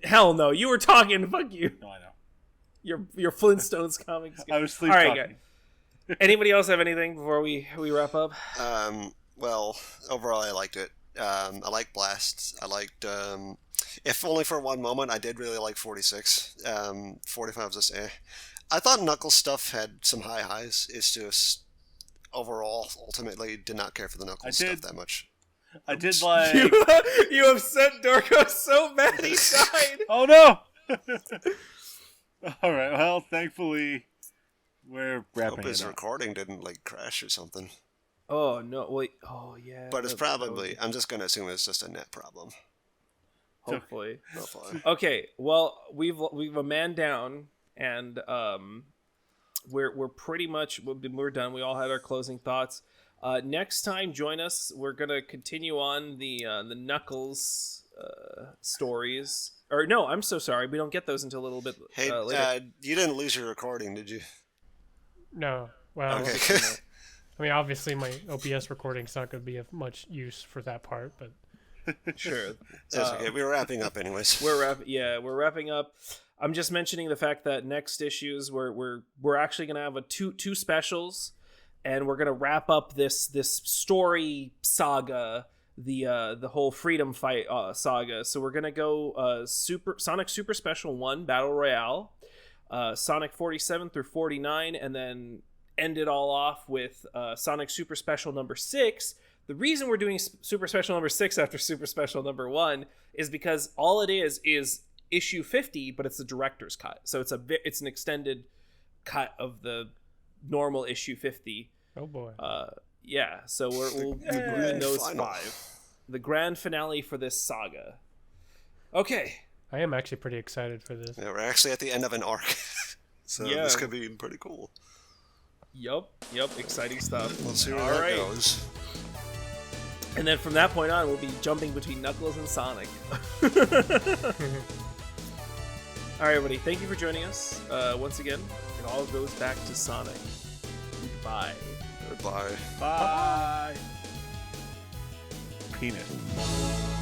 Hell no, you were talking. Fuck you. No, I know. Your Flintstones comics. I was sleep talking. Guys. Anybody else have anything before we wrap up? Well, overall I liked it. I liked Blast. I liked, if only for one moment, I did really like 46. 45 was just I thought Knuckles stuff had some high highs. It's just, overall, ultimately, did not care for the Knuckles stuff that much. I did like... You upset Dorko so bad he died! Oh no! Alright, well, thankfully, we're wrapping Hope his it up. recording didn't, like, crash or something. Oh, no, wait, oh, yeah. But it's probably, I'm just gonna assume it's just a net problem. Hopefully. Okay, well, we've a man down, and we're pretty much we're done. We all had our closing thoughts. Next time, join us. We're gonna continue on the Knuckles stories. Or no, I'm so sorry. We don't get those until a little bit later. You didn't lose your recording, did you? No. Well, okay. I mean, obviously, my OBS recording's not going to be of much use for that part, but sure. That's okay. We were wrapping up anyways. We're wrapping up. I'm just mentioning the fact that next issues we're actually gonna have two specials, and we're gonna wrap up this story saga, the whole freedom fight saga. So we're gonna go Sonic Super Special 1 Battle Royale, Sonic 47 through 49, and then end it all off with Sonic Super Special number 6. The reason we're doing Super Special number 6 after Super Special number 1 is because all it is issue 50, but it's the director's cut. So it's an extended cut of the normal issue 50. Oh boy. Yeah, so we'll be reviewing those final. 5. The grand finale for this saga. Okay. I am actually pretty excited for this. Yeah, we're actually at the end of an arc. So Yeah. this could be pretty cool. Yep, exciting stuff. Let's see where All that right. goes. And then from that point on, we'll be jumping between Knuckles and Sonic. All right, everybody, thank you for joining us. Once again, it all goes back to Sonic. Goodbye. Goodbye. Bye. Penis.